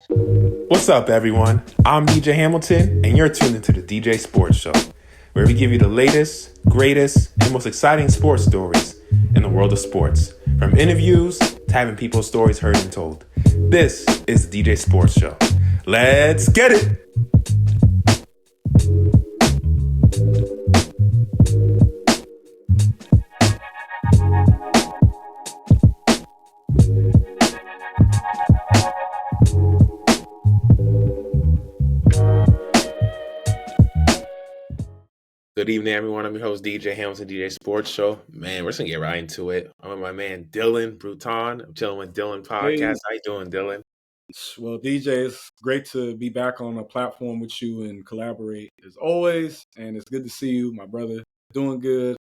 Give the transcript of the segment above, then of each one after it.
What's up, everyone? I'm DJ Hamilton, and you're tuned into the DJ Sports Show, where we give you the latest, greatest, and most exciting sports stories in the world of sports. From interviews to having people's stories heard and told. This is the DJ Sports Show. Let's get it! Good evening, everyone. I'm your host, DJ Hamilton, DJ Sports Show. Man, we're just going to get right into it. I'm with my man, Dylan Bruton. I'm chilling with Dylan Podcast. Hey. How you doing, Dylan? Well, DJ, it's great to be back on a platform with you and collaborate as always. And it's good to see you, my brother. Doing good.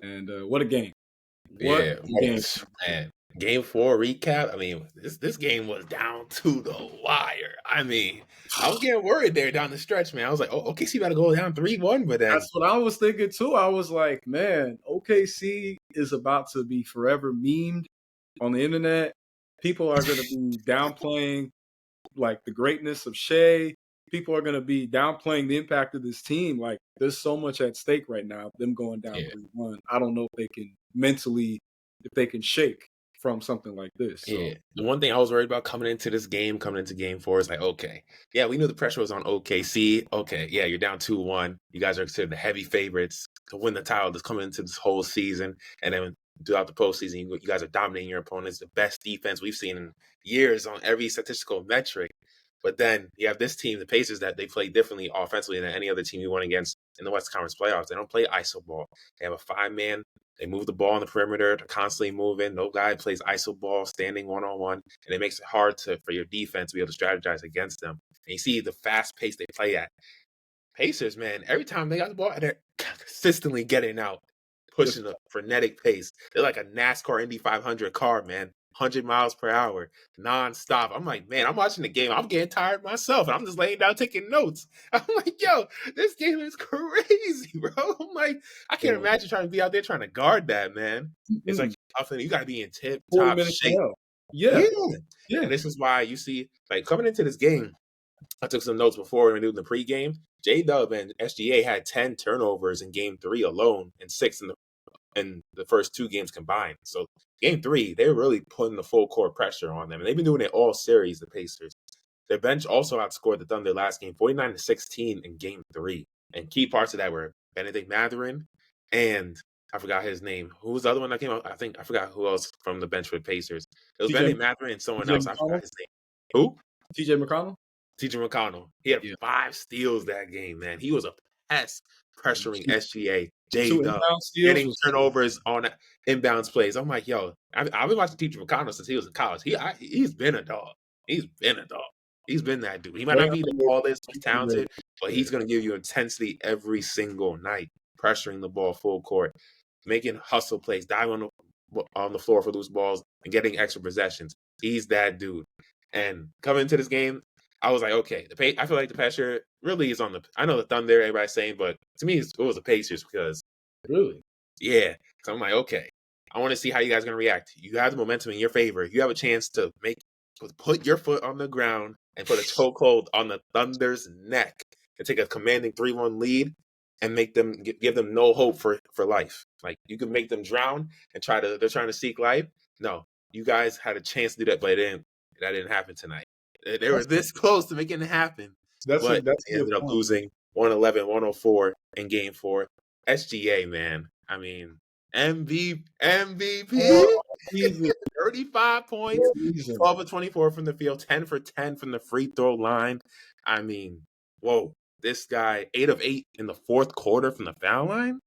And what a game. Man. Game 4 recap. I mean, this game was down to the wire. I mean, I was getting worried there down the stretch, man. I was like, oh, OKC about to go down 3-1, but then... That's what I was thinking, too. I was like, man, OKC is about to be forever memed on the internet. People are going to be downplaying, like, the greatness of Shea. People are going to be downplaying the impact of this team. Like, there's so much at stake right now, them going down 3-1. I don't know if they can mentally, if they can shake from something like this. So. Yeah. The one thing I was worried about coming into game 4 is like, okay, yeah, we knew the pressure was on OKC. Okay, yeah, you're down 2-1. You guys are considered the heavy favorites to win the title that's coming into this whole season. And then throughout the postseason, you guys are dominating your opponents, the best defense we've seen in years on every statistical metric. But then you have this team, the Pacers, that they play differently offensively than any other team you went against in the West Conference playoffs. They don't play iso ball. They have a 5-man. They move the ball on the perimeter. They're constantly moving. No guy plays iso ball, standing one-on-one, and it makes it hard for your defense to be able to strategize against them. And you see the fast pace they play at. Pacers, man, every time they got the ball, they're consistently getting out, pushing a frenetic pace. They're like a NASCAR Indy 500 car, man. 100 miles per hour, nonstop. I'm like, man, I'm watching the game. I'm getting tired myself. And I'm just laying down taking notes. I'm like, yo, this game is crazy, bro. I'm like, I can't imagine trying to be out there trying to guard that, man. It's like, you got to be in tip-top shape. Yeah. And this is why you see, like, coming into this game, I took some notes before we were doing the pregame. J-Dub and SGA had 10 turnovers in game 3 alone and 6 in the first 2 games combined. So game 3, they're really putting the full court pressure on them. And they've been doing it all series, the Pacers. Their bench also outscored the Thunder last game, 49-16 in game 3. And key parts of that were Benedict Mathurin and I forgot his name. Who was the other one that came out? I forgot who else from the bench for the Pacers. It was Benedict Mathurin and someone else. I forgot his name. Who? TJ McConnell? TJ McConnell. He had 5 steals that game, man. He was a pest pressuring SGA. J-Dub, getting turnovers on inbounds plays. I'm like, yo, I've been watching TJ McConnell since he was in college. He's been a dog. He's been a dog. He's been that dude. He might not be the tallest, talented, but he's going to give you intensity every single night, pressuring the ball full court, making hustle plays, diving on the floor for loose balls, and getting extra possessions. He's that dude. And coming into this game, I was like, okay, I feel like the pressure really is on I know the Thunder, everybody's saying, but to me, it was the Pacers because. Really? Yeah. So I'm like, okay, I want to see how you guys are going to react. You have the momentum in your favor. You have a chance to put your foot on the ground and put a chokehold on the Thunder's neck and take a commanding 3-1 lead and make them give them no hope for life. Like, you can make them drown and they're trying to seek life. No, you guys had a chance to do that, but that didn't happen tonight. They were this close to making it happen. But they ended up losing 111-104 in game 4. SGA, man. I mean, MVP. 35 points, 12 of 24 from the field, 10 for 10 from the free throw line. I mean, whoa. This guy, 8 of 8 in the fourth quarter from the foul line.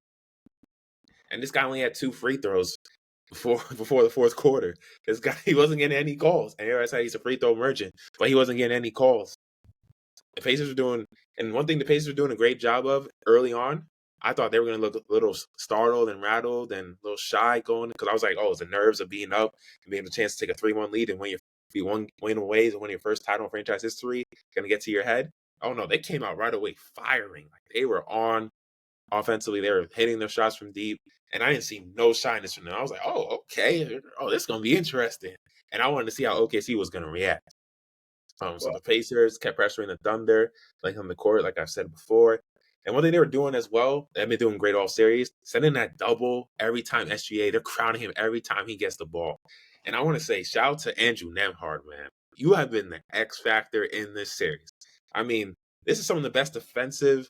And this guy only had 2 free throws before the fourth quarter. This guy, he wasn't getting any calls. And everybody said he's a free throw merchant, but he wasn't getting any calls. The Pacers were doing, and one thing the Pacers were doing a great job of early on, I thought they were going to look a little startled and rattled and a little shy going, because I was like, oh, it's the nerves of being up and being able to chance to take a 3-1 lead and win away is one of your first title in franchise history going to get to your head. Oh, no, they came out right away firing. Like, they were on offensively. They were hitting their shots from deep, and I didn't see no shyness from them. I was like, oh, okay. Oh, this is going to be interesting. And I wanted to see how OKC was going to react. So the Pacers kept pressuring the Thunder, laying on the court, like I've said before. And one thing they were doing as well, they've been doing great all series, sending that double every time SGA. They're crowning him every time he gets the ball. And I want to say, shout out to Andrew Nemhard, man. You have been the X factor in this series. I mean, this is some of the best defensive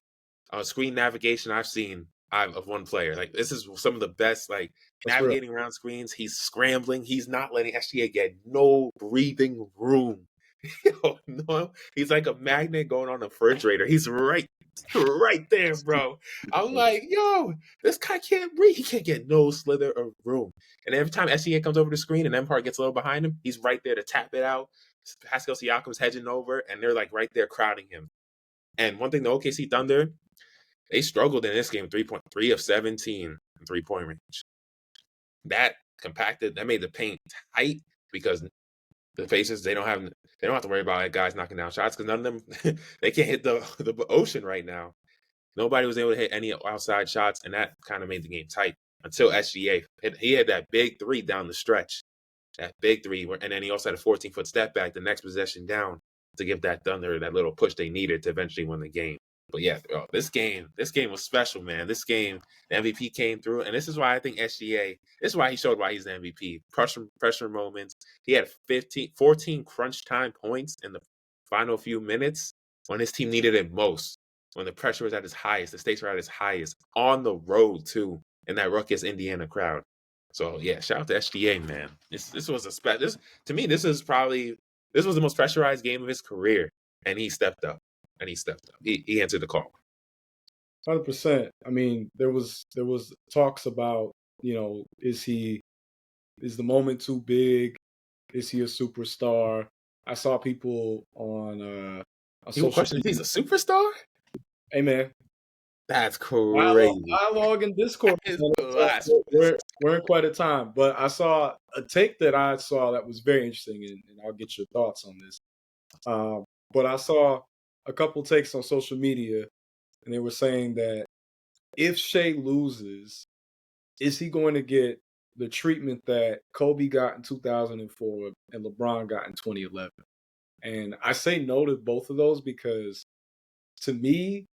screen navigation I've seen of one player. Like, this is some of the best, like, That's real. navigating around screens. He's scrambling. He's not letting SGA get no breathing room. No, he's like a magnet going on a refrigerator. He's right there, bro. I'm like, yo, this guy can't breathe. He can't get no slither of room. And every time SGA comes over the screen and Empire gets a little behind him, he's right there to tap it out. Pascal Siakam's hedging over, and they're like right there crowding him. And one thing, the OKC Thunder, they struggled in this game, 3 of 17 in 3-point range. That made the paint tight because the Pacers, they don't have to worry about guys knocking down shots because none of them they can't hit the ocean right now. Nobody was able to hit any outside shots, and that kind of made the game tight until SGA. He had that big three down the stretch, that big three, and then he also had a 14-foot step back the next possession down to give that Thunder that little push they needed to eventually win the game. But yeah, bro, this game was special, man. This game, the MVP came through, and this is why I think SGA. This is why he showed why he's the MVP. Pressure moments. He had 14 crunch time points in the final few minutes when his team needed it most. When the pressure was at its highest, the stakes were at its highest on the road too, in that ruckus Indiana crowd. So yeah, shout out to SGA, man. This was to me. This was the most pressurized game of his career, and he stepped up. He answered the call. 100%. I mean, there was talks about, is the moment too big? Is he a superstar? I saw people on You question if he's a superstar? Hey man, that's crazy. Dialogue in Discord. We're in quite a time, but I saw a take that was very interesting, and I'll get your thoughts on this. But I saw a couple takes on social media, and they were saying that if Shea loses, is he going to get the treatment that Kobe got in 2004 and LeBron got in 2011? And I say no to both of those because, to me,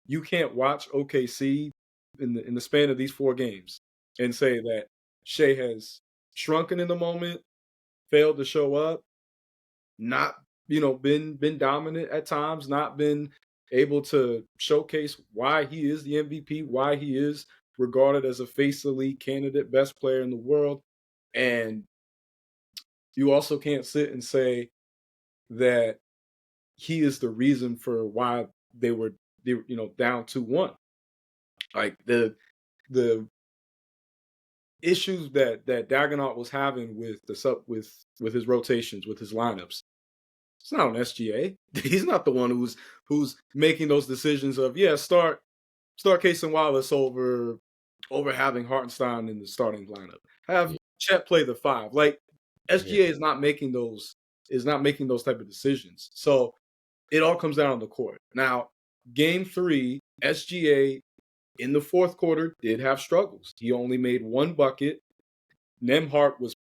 you can't watch OKC in the span of these 4 games and say that Shea has shrunken in the moment, failed to show up, not been dominant at times, not been able to showcase why he is the MVP, why he is regarded as a face of the league candidate, best player in the world. And you also can't sit and say that he is the reason for why they were down 2-1. Like the issues that Dagonaut was having with his rotations, with his lineups. It's not on SGA. He's not the one who's making those decisions of start Casey Wallace over having Hartenstein in the starting lineup. Have Chet play the 5. Like SGA is not making those type of decisions. So it all comes down on the court. Now, game 3, SGA in the fourth quarter did have struggles. He only made 1 bucket. Nemhart was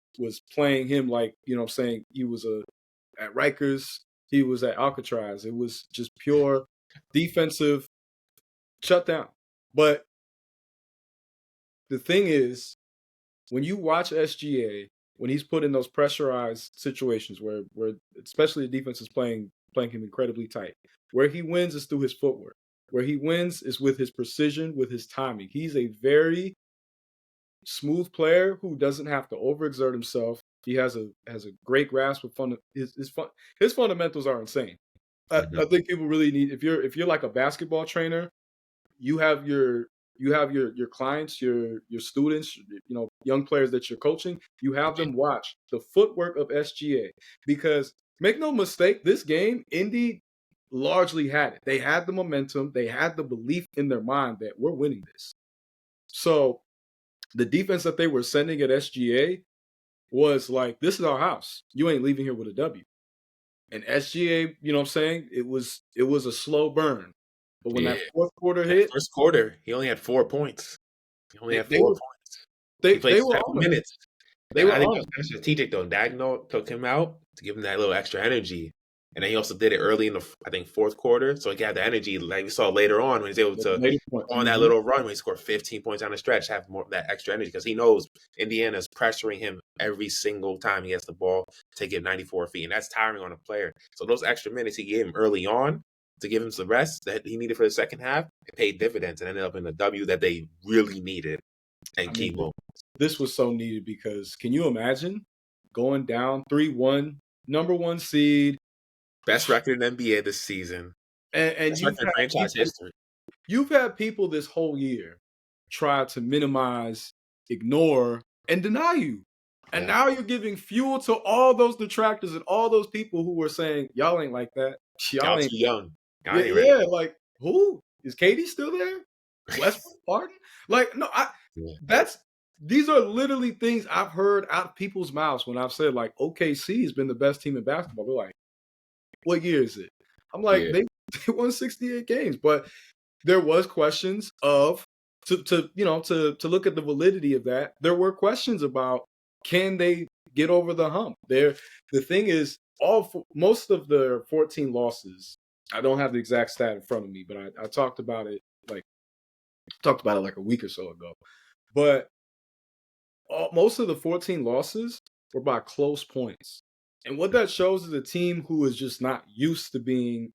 playing him like, I'm saying, he was at Rikers, he was at Alcatraz. It was just pure defensive shutdown. But the thing is, when you watch SGA, when he's put in those pressurized situations where especially the defense is playing him incredibly tight, where he wins is through his footwork. Where he wins is with his precision, with his timing. He's a very smooth player who doesn't have to overexert himself. He has a great grasp of his fundamentals are insane. I think people really need, if you're like a basketball trainer, you have your clients, your students, young players that you're coaching, you have them watch the footwork of SGA, because make no mistake, this game, Indy largely had it. They had the momentum, they had the belief in their mind that we're winning this. So the defense that they were sending at SGA was like, this is our house. You ain't leaving here with a W. And SGA, you know what I'm saying? It was a slow burn. But when that fourth quarter hit, first quarter, he only had 4 points. He only had 4 points. He played were 7 minutes. I think that was strategic though. Dagnall took him out to give him that little extra energy. And then he also did it early in the, I think, fourth quarter. So he had the energy, like we saw later on when he's able to Later point. on that little run when he scored 15 points down the stretch, have more of that extra energy because he knows Indiana's pressuring him every single time he gets the ball to get 94 feet. And that's tiring on a player. So those extra minutes he gave him early on to give him the rest that he needed for the second half, it paid dividends and ended up in a W that they really needed and key moments. This was so needed because can you imagine going down 3-1, number 1 seed, best record in NBA this season, and you've had franchise history. You've had people this whole year try to minimize, ignore, and deny you. And now you're giving fuel to all those detractors and all those people who were saying, y'all ain't like that. Y'all ain't too young. Yeah, like, who? Is Katie still there? Westbrook, Harden? Like, no, these are literally things I've heard out of people's mouths when I've said, like, OKC has been the best team in basketball. They're like, what year is it? I'm like, they won 68 games. But there was questions of to look at the validity of that. There were questions about can they get over the hump? The thing is, most of the 14 losses. I don't have the exact stat in front of me, but I talked about it like a week or so ago. But most of the 14 losses were by close points, and what that shows is a team who is just not used to being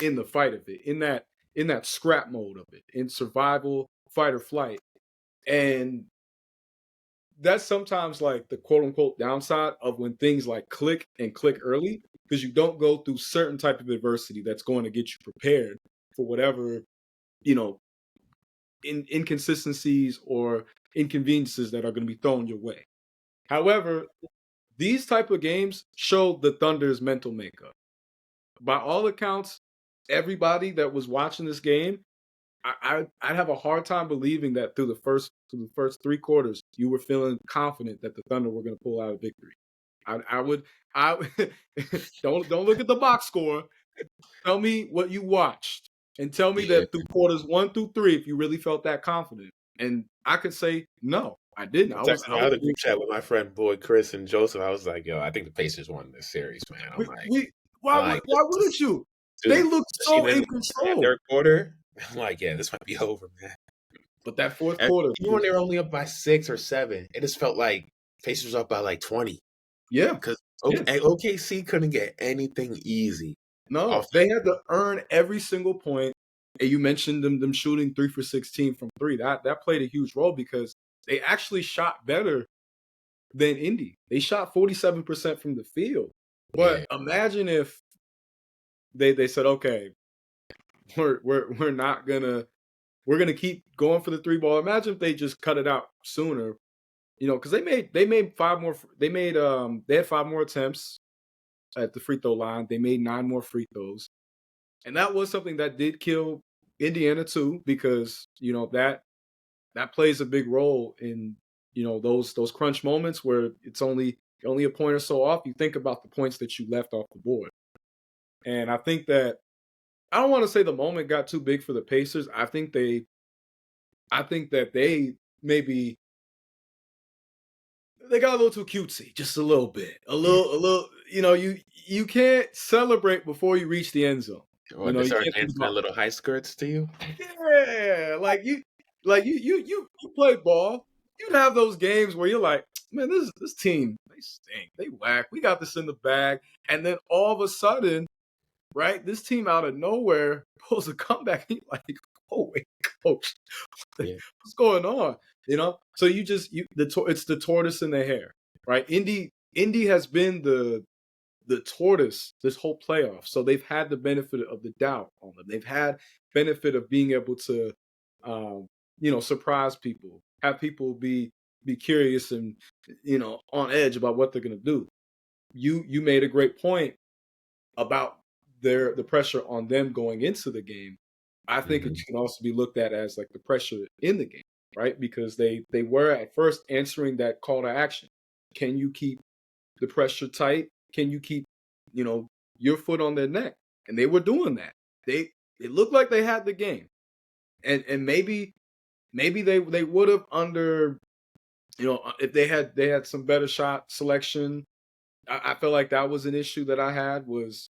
in the fight of it, in that scrap mode of it, in survival, fight or flight. And that's sometimes like the quote unquote downside of when things like click early, because you don't go through certain type of adversity that's going to get you prepared for whatever, inconsistencies or inconveniences that are going to be thrown your way. However, these type of games show the Thunder's mental makeup. By all accounts, everybody that was watching this game, I'd have a hard time believing that through the first 3 quarters, you were feeling confident that the Thunder were going to pull out a victory. I don't look at the box score. Tell me what you watched, and tell me that through quarters 1 through 3, if you really felt that confident. And I could say no, I didn't. I was in the group chat with my friend boy Chris and Joseph. I was like, yo, I think the Pacers won this series, man. I'm why wouldn't you? Dude, they looked so in control. Third quarter, I'm like, yeah, this might be over, man. But that fourth quarter, even when they were only up by 6 or 7, it just felt like Pacers up by like 20. Yeah, because OKC couldn't get anything easy. No, they had to earn every single point. And you mentioned them shooting 3 for 16 from 3. That played a huge role because they actually shot better than Indy. They shot 47% from the field. But imagine if they said, okay, we're not gonna keep going for the 3 ball. Imagine if they just cut it out sooner, because they made 5 more. They had 5 more attempts at the free throw line. They made 9 more free throws, and that was something that did kill Indiana too, because that plays a big role in those crunch moments where it's only a point or so off. You think about the points that you left off the board, and I think that I don't want to say the moment got too big for the Pacers. I think that they maybe they got a little too cutesy, just a little bit, a little. You can't celebrate before you reach the end zone. They start dancing their little high skirts to you. Yeah, like you play ball. You'd have those games where you're like, man, this team, they stink, they whack. We got this in the bag, and then all of a sudden, right, this team out of nowhere pulls a comeback. And you're like, oh wait, coach, what's going on? So it's the tortoise in the hare, right? Indy has been the tortoise this whole playoff, so they've had the benefit of the doubt on them. They've had benefit of being able to, surprise people, have people be curious and on edge about what they're going to do. You made a great point about the pressure on them going into the game. I think it can also be looked at as like the pressure in the game, right? Because they were at first answering that call to action. Can you keep the pressure tight? Can you keep, your foot on their neck? And they were doing that. It looked like they had the game, and maybe they would have under, if they had some better shot selection. I feel like that was an issue that I had was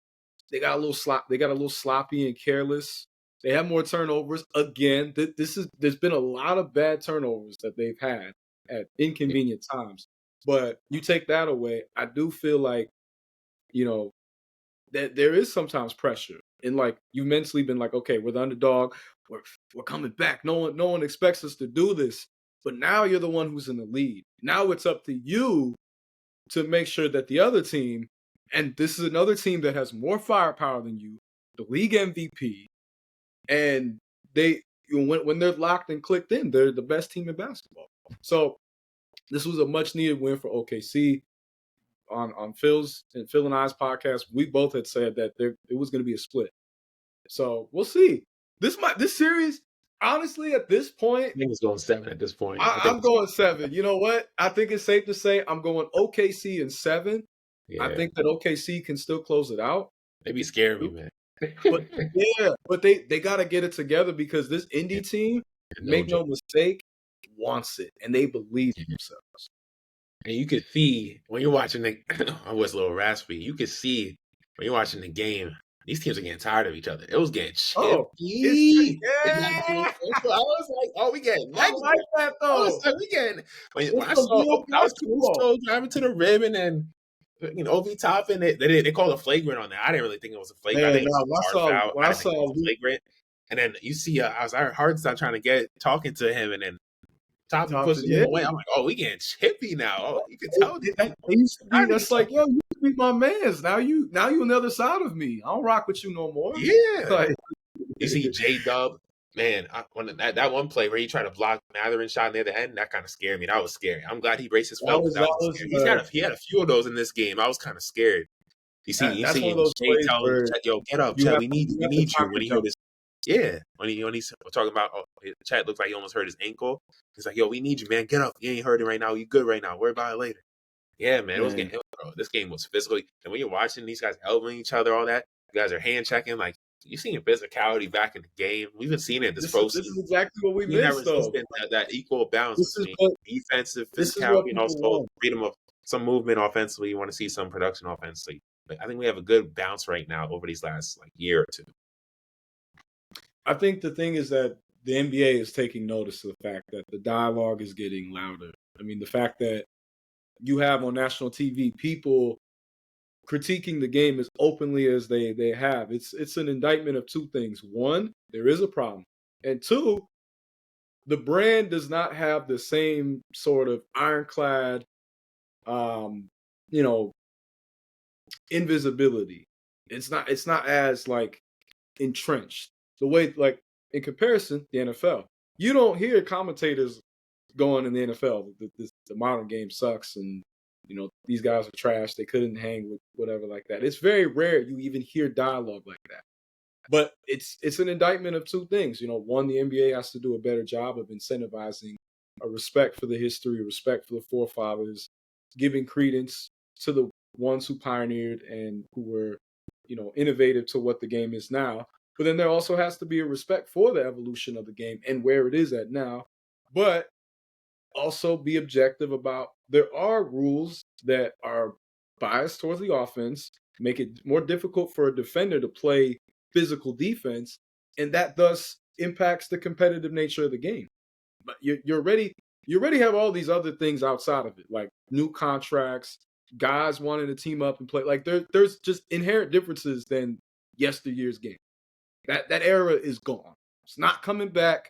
they got a little sloppy and careless. They have more turnovers. Again, there's been a lot of bad turnovers that they've had at inconvenient times. But you take that away, I do feel like, you know, that there is sometimes pressure. And like you've mentally been like, okay, we're the underdog, we're coming back. No one expects us to do this. But now you're the one who's in the lead. Now it's up to you to make sure that the other team, and this is another team that has more firepower than you, the league MVP, and they when they're locked and clicked in, they're the best team in basketball. So this was a much needed win for OKC. On Phil's and Phil and I's podcast, we both had said that it was going to be a split. So we'll see. This series, honestly, at this point, I think it's going 7 at this point. I'm going 7. You know what? I think it's safe to say I'm going OKC in 7. Yeah. I think that OKC can still close it out. They be scaring me, man. But they got to get it together because this Indy team, make no mistake, wants it and they believe in themselves. And you could see when you're watching the, I was a little raspy. You could see when you're watching the game, these teams are getting tired of each other. It was getting chippy. I was like, oh, we getting negative. I like that though. I was like, we getting. When I was so driving to the rim and then, Obi Toppin, they called a flagrant on that. I didn't really think it was a flagrant. I think it was a flagrant. And then you see, I heard Hardenstein trying to get talking to him, and then Toppin pushes him away. I'm like, oh, we getting chippy now. Oh, you can tell. That's like, yo, you used to be my man's. Now you on the other side of me. I don't rock with you no more. Yeah. Like, you see J-Dub, man, that one play where he tried to block Matherin's shot near the end, that kind of scared me. That was scary. I'm glad he braced his felt. He had a few of those in this game. I was kind of scared. You see Jay tell him, yo, get up, Chet, we need you. When he heard his, when he's talking about, Chet looks like he almost hurt his ankle. He's like, yo, we need you, man. Get up. You ain't hurting right now. You good right now. Worry about it later. Yeah, man. This game was physical. And when you're watching these guys elbowing each other, all that, you guys are hand checking, like, you've seen physicality back in the game. We've been seeing it this postseason. This is exactly what we missed, though. That equal balance between defensive physicality and also freedom of some movement offensively. You want to see some production offensively. But I think we have a good bounce right now over these last year or two. I think the thing is that the NBA is taking notice of the fact that the dialogue is getting louder. I mean, the fact that you have on national TV people critiquing the game as openly as they have. It's an indictment of two things. One, there is a problem. And two, the brand does not have the same sort of ironclad, invisibility. It's not as like entrenched. The way, like, in comparison, the NFL, you don't hear commentators going in the NFL, the modern game sucks and these guys are trash. They couldn't hang with whatever like that. It's very rare you even hear dialogue like that. But it's an indictment of two things. One, the NBA has to do a better job of incentivizing a respect for the history, respect for the forefathers, giving credence to the ones who pioneered and who were, innovative to what the game is now. But then there also has to be a respect for the evolution of the game and where it is at now. But also be objective about there are rules that are biased towards the offense, make it more difficult for a defender to play physical defense, and that thus impacts the competitive nature of the game. But you already have all these other things outside of it, like new contracts, guys wanting to team up and play. Like there's just inherent differences than yesteryear's game. That era is gone. It's not coming back.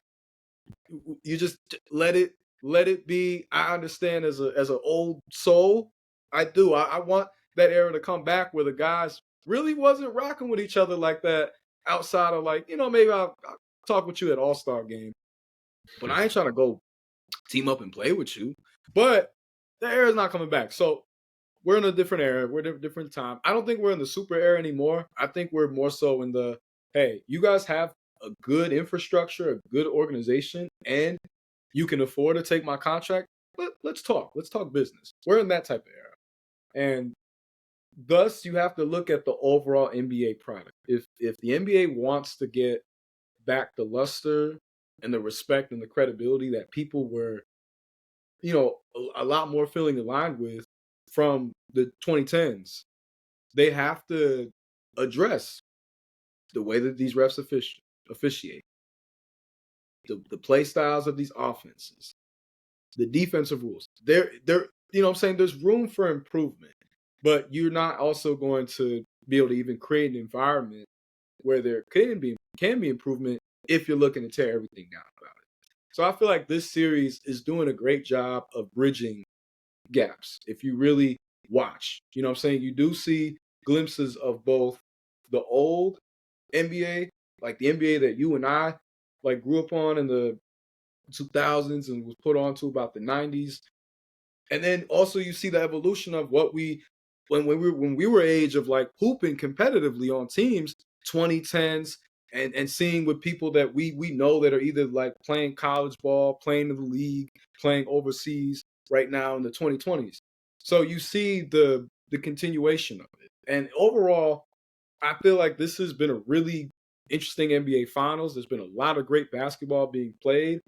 You just let it be. I understand as an old soul, I do. I want that era to come back where the guys really wasn't rocking with each other like that outside of maybe I'll talk with you at All-Star game, but I ain't trying to go team up and play with you. But the era's not coming back. So we're in a different era. We're in a different time. I don't think we're in the super era anymore. I think we're more so in the, hey, you guys have a good infrastructure, a good organization, and you can afford to take my contract. Let's talk. Let's talk business. We're in that type of era. And thus, you have to look at the overall NBA product. If the NBA wants to get back the luster and the respect and the credibility that people were, a lot more feeling aligned with from the 2010s, they have to address the way that these refs officiate, the play styles of these offenses, the defensive rules. There, you know what I'm saying? There's room for improvement, but you're not also going to be able to even create an environment where there can be improvement if you're looking to tear everything down about it. So I feel like this series is doing a great job of bridging gaps. If you really watch, you know what I'm saying? You do see glimpses of both the old NBA, like the NBA that you and I like grew up on in the 2000s and was put on to about the 90s. And then also you see the evolution of what when we were age of like hooping competitively on teams, 2010s, and seeing with people that we know that are either like playing college ball, playing in the league, playing overseas right now in the 2020s. So you see the continuation of it. And overall, I feel like this has been a really interesting NBA finals. There's been a lot of great basketball being played.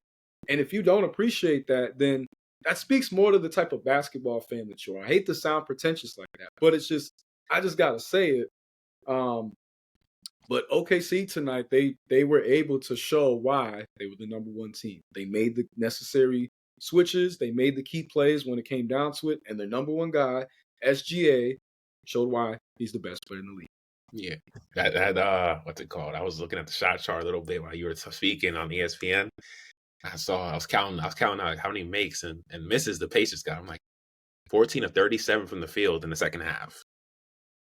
And if you don't appreciate that, then that speaks more to the type of basketball fan that you are. I hate to sound pretentious like that, but it's just I just gotta say it. Um, but OKC tonight, they were able to show why they were the number one team. They made the necessary switches, they made the key plays when it came down to it, and their number one guy, SGA, showed why he's the best player in the league. Yeah, what's it called? I was looking at the shot chart a little bit while you were speaking on ESPN. I was counting out how many makes and misses the Pacers got. I'm like 14 of 37 from the field in the second half.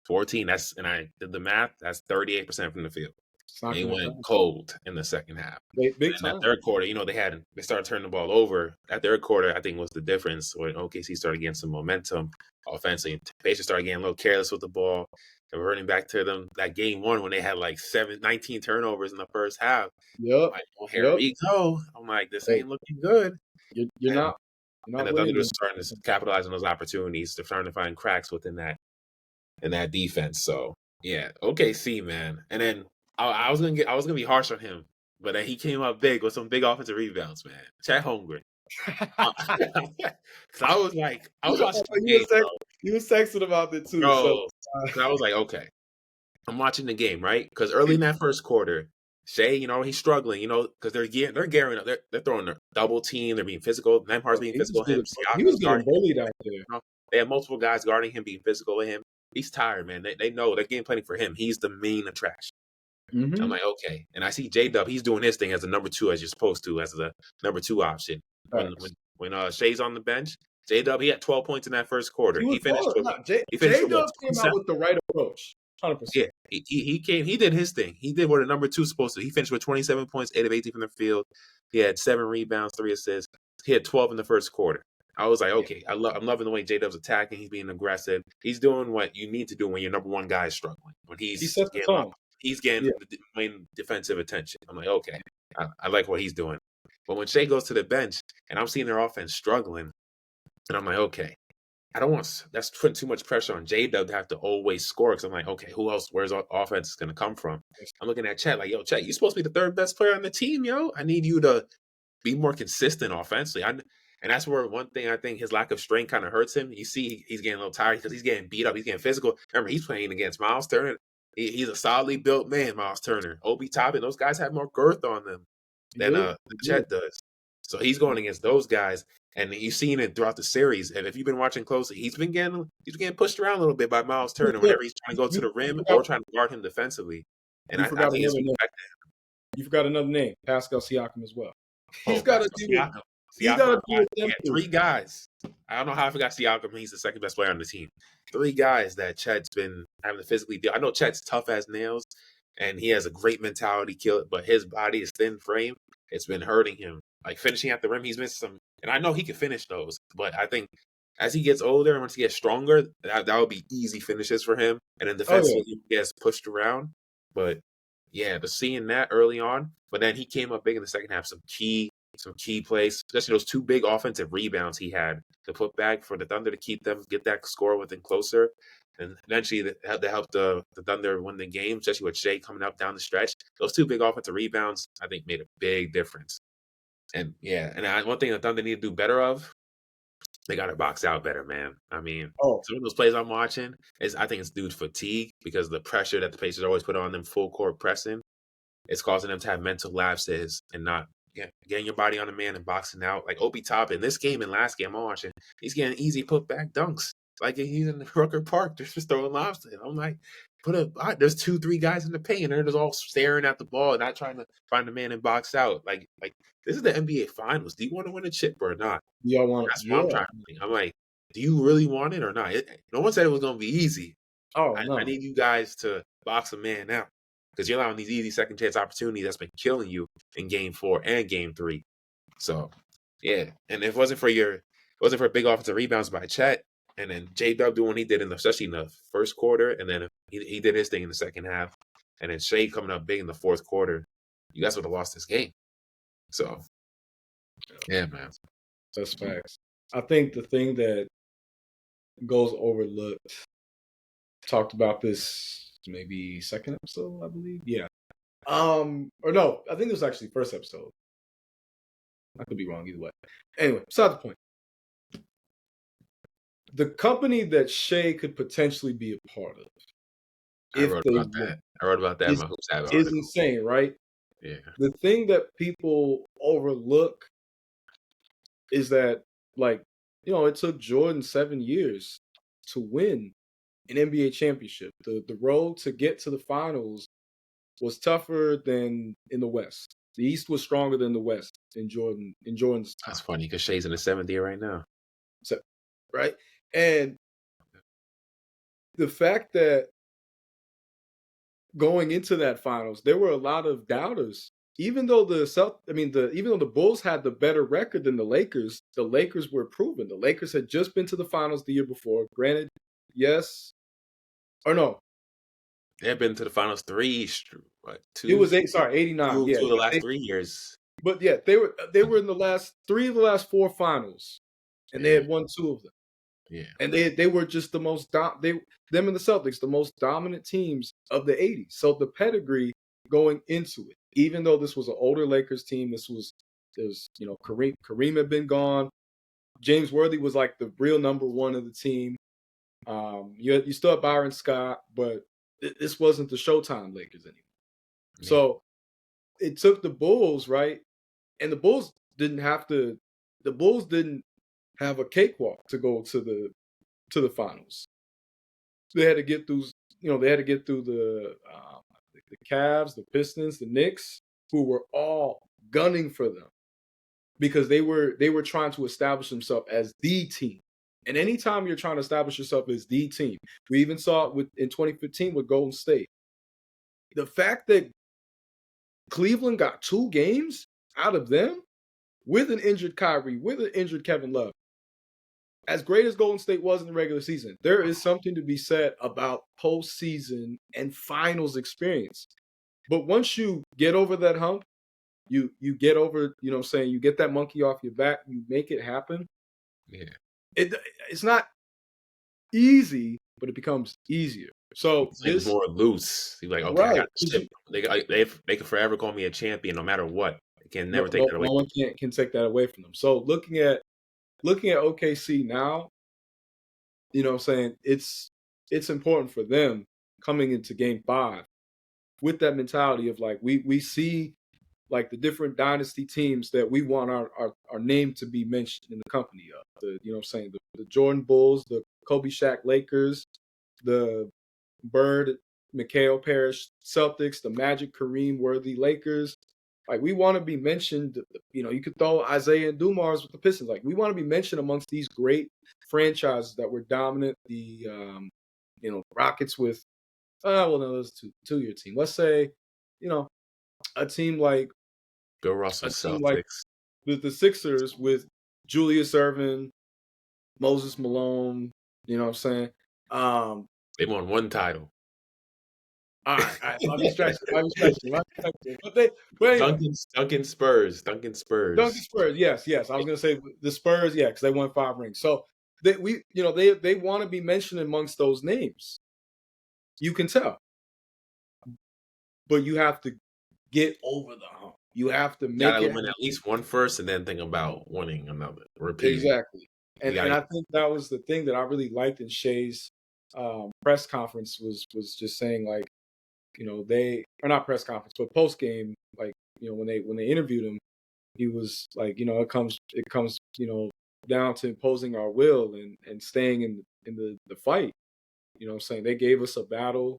14. And I did the math. That's 38% from the field. It's not They gonna went come. cold in the second half. Big And that time. third quarter, they started turning the ball over. That third quarter, I think, was the difference when OKC started getting some momentum offensively. Pacers started getting a little careless with the ball. They were running back to them that game one when they had like 19 turnovers in the first half. Yep. Like, well, here Yep. we go. I'm like, this Hey, ain't looking good. you're And not you're and not the Thunder winning was them. starting to capitalize on those opportunities. They're starting to find cracks within that defense. So yeah, OKC, man. And then I was gonna be harsh on him, but then he came up big with some big offensive rebounds, man. Chet Holmgren. So I was watching the game, You was texting about it too. So bro. So I was like, okay, I'm watching the game, right? Because early in that first quarter, Shea, he's struggling, because they're gearing up, they're throwing a double team, they're being physical. Nemhar's being physical with him. he was Siakam's getting guarding him. bullied out there. They have multiple guys guarding him, being physical with him. He's tired, man. They know they're game planning for him. He's the main attraction. I'm Mm-hmm. like, okay. And I see J Dub, he's doing his thing as a number two, as you're supposed to, as the number two option. When Shea's on the bench, J Dub, he had 12 points in that first quarter. He was balling. No, He finished J with what, Dub came out 27? with the right approach. 100%. Yeah. He did his thing. He did what a number two's supposed to. He finished with 27 points, 8 of 18 from the field. He had 7 rebounds, 3 assists. He had 12 in the first quarter. I was like, okay, I'm loving the way J Dub's attacking. He's being aggressive. He's doing what you need to do when your number one guy is struggling. When He he's set the getting tone. he's getting the main defensive attention. I'm like, okay, I like what he's doing. But when Shea goes to the bench and I'm seeing their offense struggling, and I'm like, okay, I don't want that's putting too much pressure on J Dub to have to always score. Because I'm like, okay, who else? Where's our offense going to come from? I'm looking at Chet like, yo, Chet, you're supposed to be the third best player on the team, yo. I need you to be more consistent offensively. And that's where one thing I think his lack of strength kind of hurts him. You see, he's getting a little tired because he's getting beat up. He's getting physical. Remember, he's playing against Miles Turner. He's a solidly built man, Miles Turner. Obi Toppin, those guys have more girth on them than Chet does. So he's going against those guys. And you've seen it throughout the series. And if you've been watching closely, he's getting pushed around a little bit by Miles Turner whenever he's trying to go to the rim or trying to guard him defensively. And You I forgot think it's another name. You forgot another name, Pascal Siakam as well. He's got to do it. He's got to do it. Yeah, 3 guys. I don't know how I forgot Siakam. He's the second best player on the team. 3 guys that Chet's been having to physically deal. I know Chet's tough as nails, and he has a great mentality, but his body is thin frame. It's been hurting him. Like finishing at the rim, he's missed some. And I know he can finish those, but I think as he gets older and once he gets stronger, that will be easy finishes for him. And then defensively, he gets pushed around. But yeah, but seeing that early on, but then he came up big in the second half. Some key plays, especially those 2 big offensive rebounds he had to put back for the Thunder to keep them, get that score within closer. And eventually that helped the Thunder win the game, especially with Shea coming up down the stretch. Those 2 big offensive rebounds, I think, made a big difference. And yeah, and one thing the Thunder need to do better of They got to box out better, man. I mean, Oh, some of those plays I'm watching is I think it's due to fatigue because the pressure that the Pacers always put on them full court pressing. It's causing them to have mental lapses and not getting your body on the man and boxing out. Like Obi Toppin, this game and last game I'm watching, he's getting easy putback dunks. Like he's in Rucker Park, they're just throwing lobs to him. I'm like, there's 2, 3 guys in the paint, and they're just all staring at the ball, not trying to find the man and box out. Like this is the NBA Finals. Do you want to win a chip or not? y'all want? That's what I'm Yeah. trying to think. I'm like, do you really want it or not? No one said it was going to be easy. Oh I no. need you guys to box a man out because you're allowing these easy second chance opportunities that's been killing you in game 4 and game 3. So yeah, and if it wasn't for big offensive rebounds by Chet, and then J Dub doing what he did especially in the first quarter, and then he did his thing in the second half, and then Shea coming up big in the fourth quarter, you guys would have lost this game. So yeah, man, That's facts. I think the thing that goes overlooked, talked about this maybe second episode, I believe. Yeah. Or no, I think it was actually first episode. I could be wrong either way. Anyway, beside the point. The company that Shea could potentially be a part of, I if wrote they about win, that. I wrote about that in is my Hoops Have is article. insane, right? Yeah, The thing that people overlook is that, like, it took Jordan 7 years to win an NBA championship. The road to get to the finals was tougher than in the West. The East was stronger than the West in Jordan's that's time. funny because Shea's in the 7th year right now. So, right? And the fact that going into that finals, there were a lot of doubters. Even though even though the Bulls had the better record than the Lakers were proven. The Lakers had just been to the finals the year before. Granted, yes or no, They've been to the finals 3, it two, was 89. Yeah, two of the last 3 years. but yeah, they were in the last 3 of the last 4 finals, and they Yeah, had won 2 of them. yeah, And they were just the most them and the Celtics, the most dominant teams of the '80s. So the pedigree going into it, even though this was an older Lakers team, Kareem had been gone. James Worthy was like the real number one of the team. You still had Byron Scott, but this wasn't the Showtime Lakers anymore. yeah. So it took the Bulls, right? And the Bulls didn't have to. The Bulls didn't have a cakewalk to go to the finals. They had to get through. They had to get through the Cavs, the Pistons, the Knicks, who were all gunning for them because they were trying to establish themselves as the team. And anytime you're trying to establish yourself as the team, we even saw it in 2015 with Golden State. The fact that Cleveland got 2 games out of them with an injured Kyrie, with an injured Kevin Love, as great as Golden State was in the regular season, there is something to be said about postseason and finals experience. But once you get over that hump, you get over, you get that monkey off your back, you make it happen. Yeah. It's not easy, but it becomes easier. So It's more loose. You're like, okay, I right, got the chip. They can forever call me a champion no matter what. They can never take no that away. one can take that away from them. So looking at OKC now, it's important for them coming into Game 5 with that mentality of like we see like the different dynasty teams that we want our name to be mentioned in the company of. The Jordan Bulls, the Kobe Shaq Lakers, the Bird Mikhail Parrish Celtics, the Magic Kareem Worthy Lakers. Like we want to be mentioned. You could throw Isaiah and Dumars with the Pistons. Like we want to be mentioned amongst these great franchises that were dominant. The Rockets with no, those two-year team. Let's say, a team like Bill Russell a team like Celtics. the Sixers with Julius Erving, Moses Malone. You know what I'm saying? They won 1 title. All right. I'll be stretching. But anyway, Duncan Spurs. Duncan Spurs. Yes. I was gonna say the Spurs. Yeah, because they won 5 rings. So they want to be mentioned amongst those names. You can tell, but you have to get over the hump. You have to make Gotta it win at least 1 first, and then think about winning another. Repeat. exactly. And I think that was the thing that I really liked in Shea's press conference was just saying like, they or not press conference, but post game, like, when they interviewed him, he was like, it comes, down to imposing our will and staying in the fight. I'm saying they gave us a battle,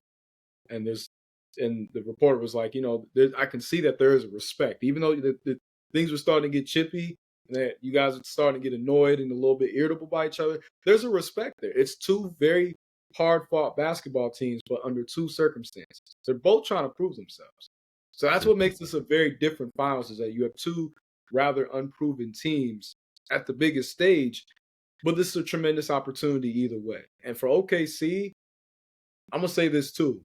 and the reporter was like, I can see that there is a respect, even though the things were starting to get chippy, and that you guys are starting to get annoyed and a little bit irritable by each other. There's a respect there. It's two very hard fought basketball teams, but under two circumstances. They're both trying to prove themselves. So that's what makes this a very different finals, is that you have two rather unproven teams at the biggest stage, but this is a tremendous opportunity either way. And for OKC, I'm gonna say this too.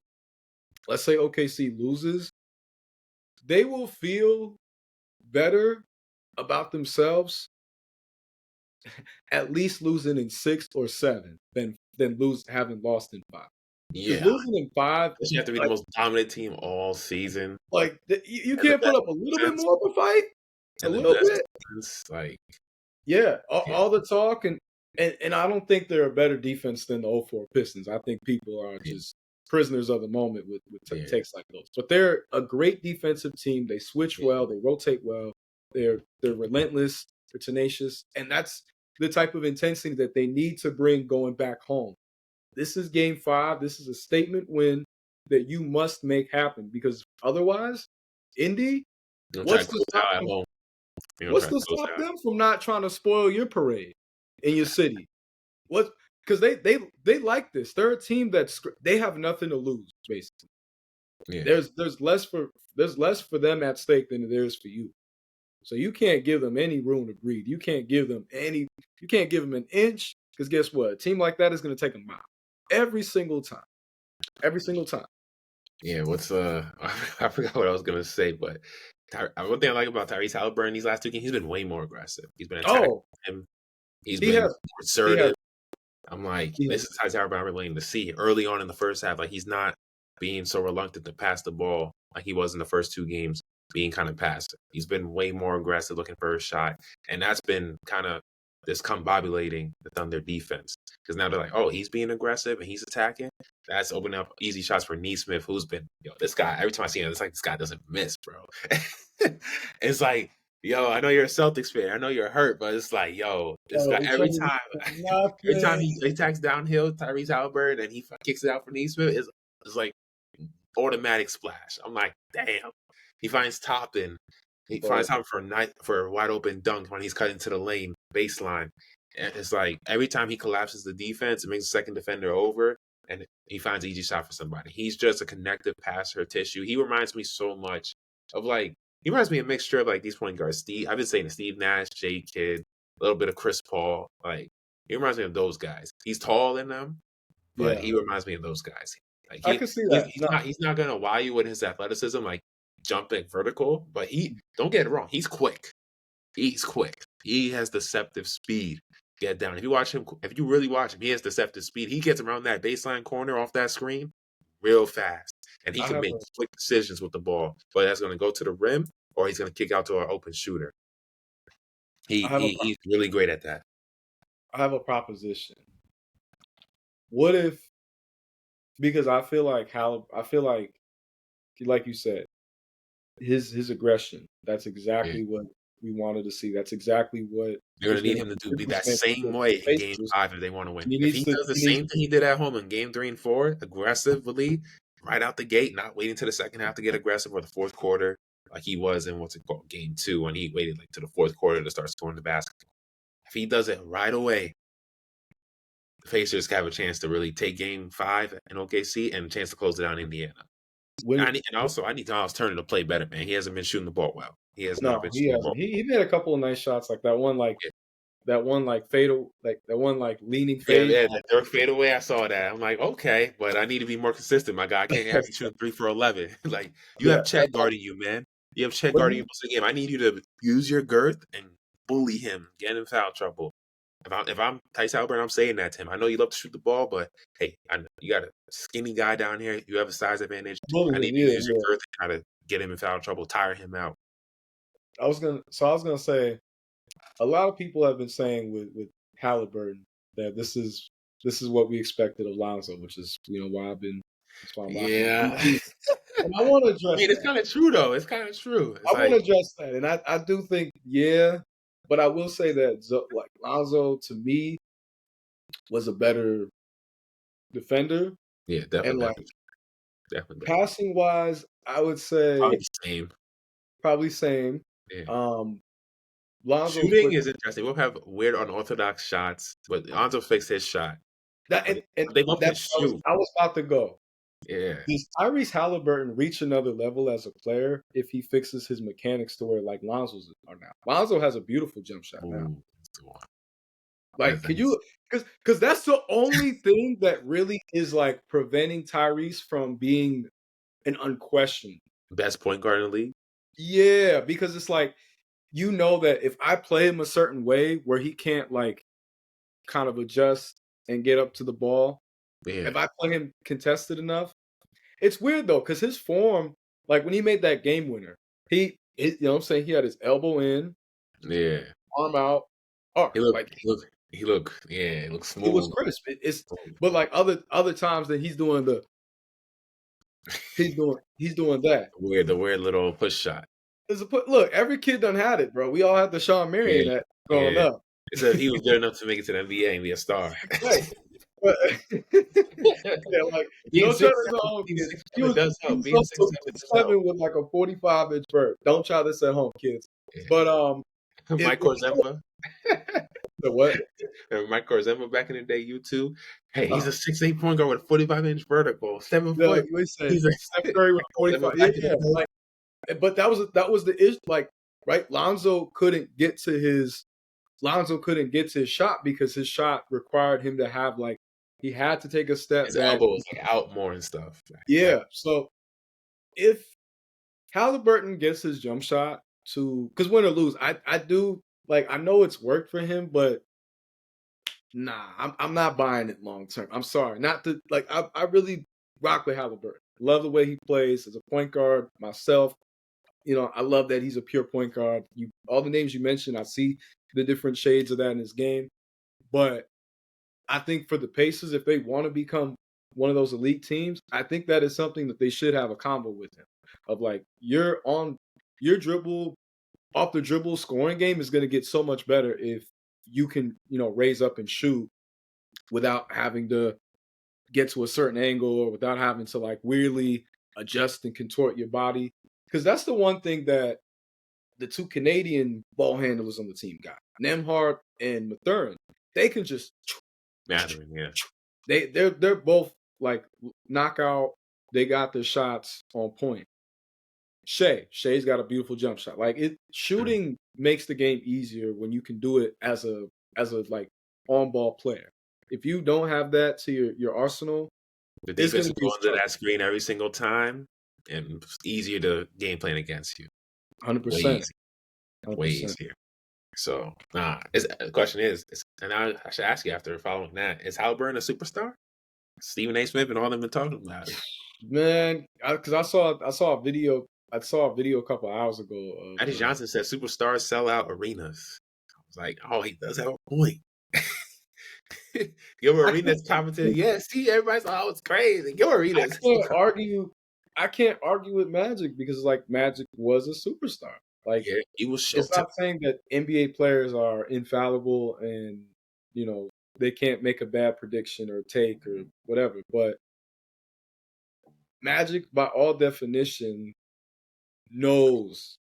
Let's say OKC loses, they will feel better about themselves at least losing in 6 or 7 than having lost in 5. Because Yeah, losing in 5, you have to be the most dominant team all season, you and the can't put best up a little bit defense, more of a fight, a and the little best bit. defense. Like, Yeah, yeah, all the talk and I don't think they're a better defense than the '04 Pistons. I think people are yeah, just prisoners of the moment with yeah, takes like those. But they're a great defensive team. They switch yeah. well. They rotate well. They're relentless. They're tenacious, and that's the type of intensity that they need to bring going back home. This is Game 5. This is a statement win that you must make happen, because otherwise, Indy, You're gonna try what's to to close stop out at them? home. You're gonna What's try to to close stop out. them from not trying to spoil your parade in your city? What? Because they like this. They're a team they have nothing to lose. Basically, Yeah, there's less for them at stake than there is for you. So you can't give them any room to breathe. You can't give them an inch, because guess what? A team like that is going to take a mile every single time. Every single time. yeah. What's I forgot what I was gonna say, but one thing I like about Tyrese Halliburton these last 2 games, he's been way more aggressive. He's been attacking Oh, him. He's he been has more he has assertive. I'm like, he this has is Tyrese Halliburton I'm relating to see early on in the first half. Like, he's not being so reluctant to pass the ball like he was in the first 2 games, being kind of passive. He's been way more aggressive, looking for a shot, and that's been kind of discombobulating the Thunder defense, because now they're like, oh, he's being aggressive and he's attacking. That's opening up easy shots for Neesmith, who's been, this guy. Every time I see him, it's like this guy doesn't miss, bro. It's like, yo, I know you're a Celtics fan. I know you're hurt, but it's like, yo, this guy he every told me time, every time nothing. he attacks downhill, Tyrese Halliburton, and he kicks it out for Neesmith, is like automatic splash. I'm like, damn. He finds Toppin. He Bro, finds time for a wide open dunk when he's cutting to the lane baseline. And it's like every time he collapses the defense, it makes the second defender over, and he finds an easy shot for somebody. He's just a connective passer tissue. He reminds me so much of he reminds me a mixture of like these point guards. I've been saying Steve Nash, Jay Kidd, a little bit of Chris Paul. Like, he reminds me of those guys. He's tall in them, but yeah, he reminds me of those guys. Like, I can see that. No, he's not gonna wow you with his athleticism, like jumping vertical, but don't get it wrong, he's quick. He's quick. He has deceptive speed. Get down. If you really watch him, he has deceptive speed. He gets around that baseline corner off that screen real fast. And he I can have make a quick decisions with the ball. But that's gonna go to the rim or he's gonna kick out to an open shooter. I have a He's really great at that. I have a proposition. What if, because I feel like you said, his aggression. That's Yeah. exactly what we wanted to see. That's exactly what They're is gonna need going him to to be that difference same against way the in game Pacers. 5 if they want to win. And If he does the he needs same thing he did at home in game 3 and 4, aggressively, right out the gate, not waiting to the second half to get aggressive or the fourth quarter, like he was in game 2 when he waited to the fourth quarter to start scoring the basketball. If he does it right away, the Pacers have a chance to really take game 5 in OKC and a chance to close it out in Indiana. when I need Miles Turner to play better, man. He hasn't been shooting the ball well. He has not no, been he shooting the ball. hasn't. He made a couple of nice shots, like that one fatal, like that one leaning Yeah, fade. yeah, that Dirk fadeaway, I saw that. I'm like, okay, but I need to be more consistent, my guy. I can't have you shooting 3 for 11. Like, you Yeah, have Chet guarding you, man. You have Chet when guarding you he most of the game. I need you to use your girth and bully him, get in foul trouble. If I'm Tyson Halliburton, I'm saying that to him. I know you love to shoot the ball, but hey, you got a skinny guy down here. You have a size advantage. I bully need him, you yeah, to use your yeah. girth to try to get him in foul trouble, tire him out. I was gonna say, a lot of people have been saying with Halliburton that this is what we expected of Lonzo, which is why that's why I'm rocking with Yeah. DB. And I want to I address mean, it's that. kind of true though. It's kind of true. I It's want like, to address that, and I do think but I will say that like Lonzo to me was a better defender, yeah, and definitely, like definitely, definitely. passing wise, I would say Probably the same. probably same. Yeah. Um, Lonzo's Shooting quick. is interesting. We'll have weird unorthodox shots, but Lonzo fixed his shot. That But and they both can that's shoot. I was about to go. Yeah. Does Tyrese Halliburton reach another level as a player if he fixes his mechanics to where like Lonzo's are now? Lonzo has a beautiful jump shot now. Ooh, that's the one. Like, can you? Because that's the only thing that really is like preventing Tyrese from being an unquestioned. Best point guard in the league. Yeah, because it's like that if I play him a certain way where he can't like kind of adjust and get up to the ball, Yeah. if I play him contested enough, it's weird though because his form, like when he made that game winner, you know what I'm saying, he had his elbow in, Yeah. arm out, arc. He look Like he look yeah, he looks it was smooth. crisp. But like other times that he's doing that. The weird little push shot. Look, every kid done had it, bro. We all had the Sean Marion Yeah. that growing Yeah. up. It said he was good enough to make it to the NBA and be a star. Right. But yeah, like Being don't try six this at seven, home, being kids. six seven does He help. was Being also 6'7" does help. 7 with like a 45-inch vert. Don't try this at home, kids. Yeah. But Mike Korzempa. the what? Remember Mike Korzempa back in the day, you too? Hey, he's Uh, a 6'8" point guard with a 45-inch vertical, 7 no, foot. you ain't saying He's a Steph Curry with 45. Korzempa Yeah, back in the day. like, but that was the issue. Like, right? Lonzo couldn't get to his shot because his shot required him to have like he had to take a step His back. elbow was like out more and stuff. Like, Yeah. So if Halliburton gets his jump shot because win or lose, I do like I know it's worked for him, but nah, I'm not buying it long term. I'm sorry, not to like I really rock with Halliburton. Love the way he plays as a point guard myself. I love that he's a pure point guard. All the names you mentioned, I see the different shades of that in his game. But I think for the Pacers, if they want to become one of those elite teams, I think that is something that they should have a combo with him. Of like your dribble off the dribble scoring game is going to get so much better if you can raise up and shoot without having to get to a certain angle or without having to like weirdly adjust and contort your body. Because that's the one thing that the two Canadian ball handlers on the team got. Nemhart and Mathurin. They can just Mathurin, yeah. they're both like knockout. They got their shots on point. Shay's got a beautiful jump shot. Like shooting makes the game easier when you can do it as a like on ball player. If you don't have that to your arsenal, The it's defense going is to be a going to struggle. that screen every single time, and it's easier to game plan against you. Way 100%. easier. 100%. Way easier. So, the question is, and I should ask you after following that, is Halliburton a superstar? Stephen A. Smith and all them been talking about it. Man, because I saw a video. I saw a video a couple hours ago of Magic Johnson said superstars sell out arenas. I was like, oh, he does have a point. Gilbert Arenas commented, yeah, see, everybody's like, oh, it's crazy. Gilbert Arenas. I can't argue with Magic because like Magic was a superstar. Like yeah, he was it's not saying that NBA players are infallible and they can't make a bad prediction or take or whatever, but Magic by all definition knows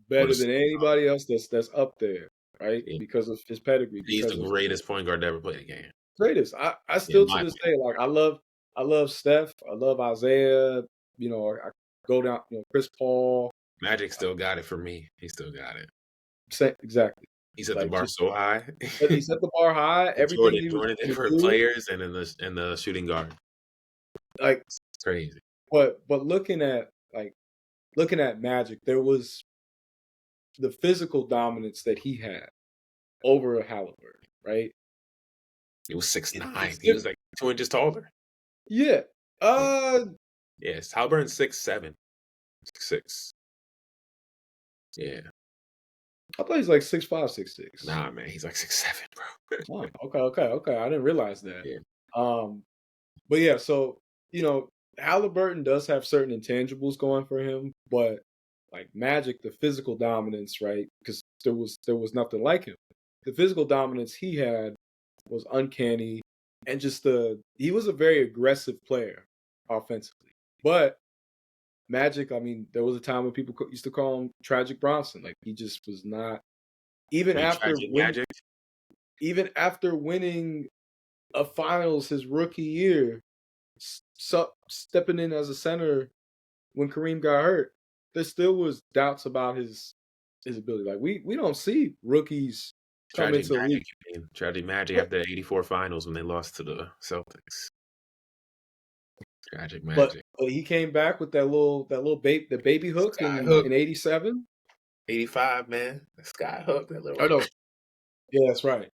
better than anybody else that's up there, right? Yeah. Because of his pedigree. He's Because the greatest point guard to ever play the game. greatest. I still to this day like I love Steph. I love Isaiah. I go down. Chris Paul. Magic still got it for me. He still got it. Exactly. He set like, the bar so high. He set the bar high. Everything Jordan did for players and in the shooting guard. Like it's crazy. But looking at Magic, there was the physical dominance that he had over Halliburton, right? He was 6'9". He was like 2 inches taller. Yeah. Yes, Halliburton's 6'7", 6'6". Yeah. I thought he's like 6'5", 6'6". Nah, man, he's like 6'7", bro. Oh, okay. I didn't realize that. Yeah, Um, but yeah, so you know, Halliburton does have certain intangibles going for him, but like Magic, the physical dominance, right? Because there was nothing like him. The physical dominance he had was uncanny, and just he was a very aggressive player offensively. But Magic, I mean, there was a time when people used to call him Tragic Bronson. Like he just was not even pretty after tragic win, Magic. even after winning a finals his rookie year, stepping in as a center when Kareem got hurt, there still was doubts about his ability. Like we don't see rookies come Tragic into the league. Magic, you mean. Tragic Magic But after the '84 finals when they lost to the Celtics. Tragic but, Magic. but he came back with the baby hook Sky in Hook, '87. 85, man. The Sky Hook, that Oh little. no, yeah, that's right.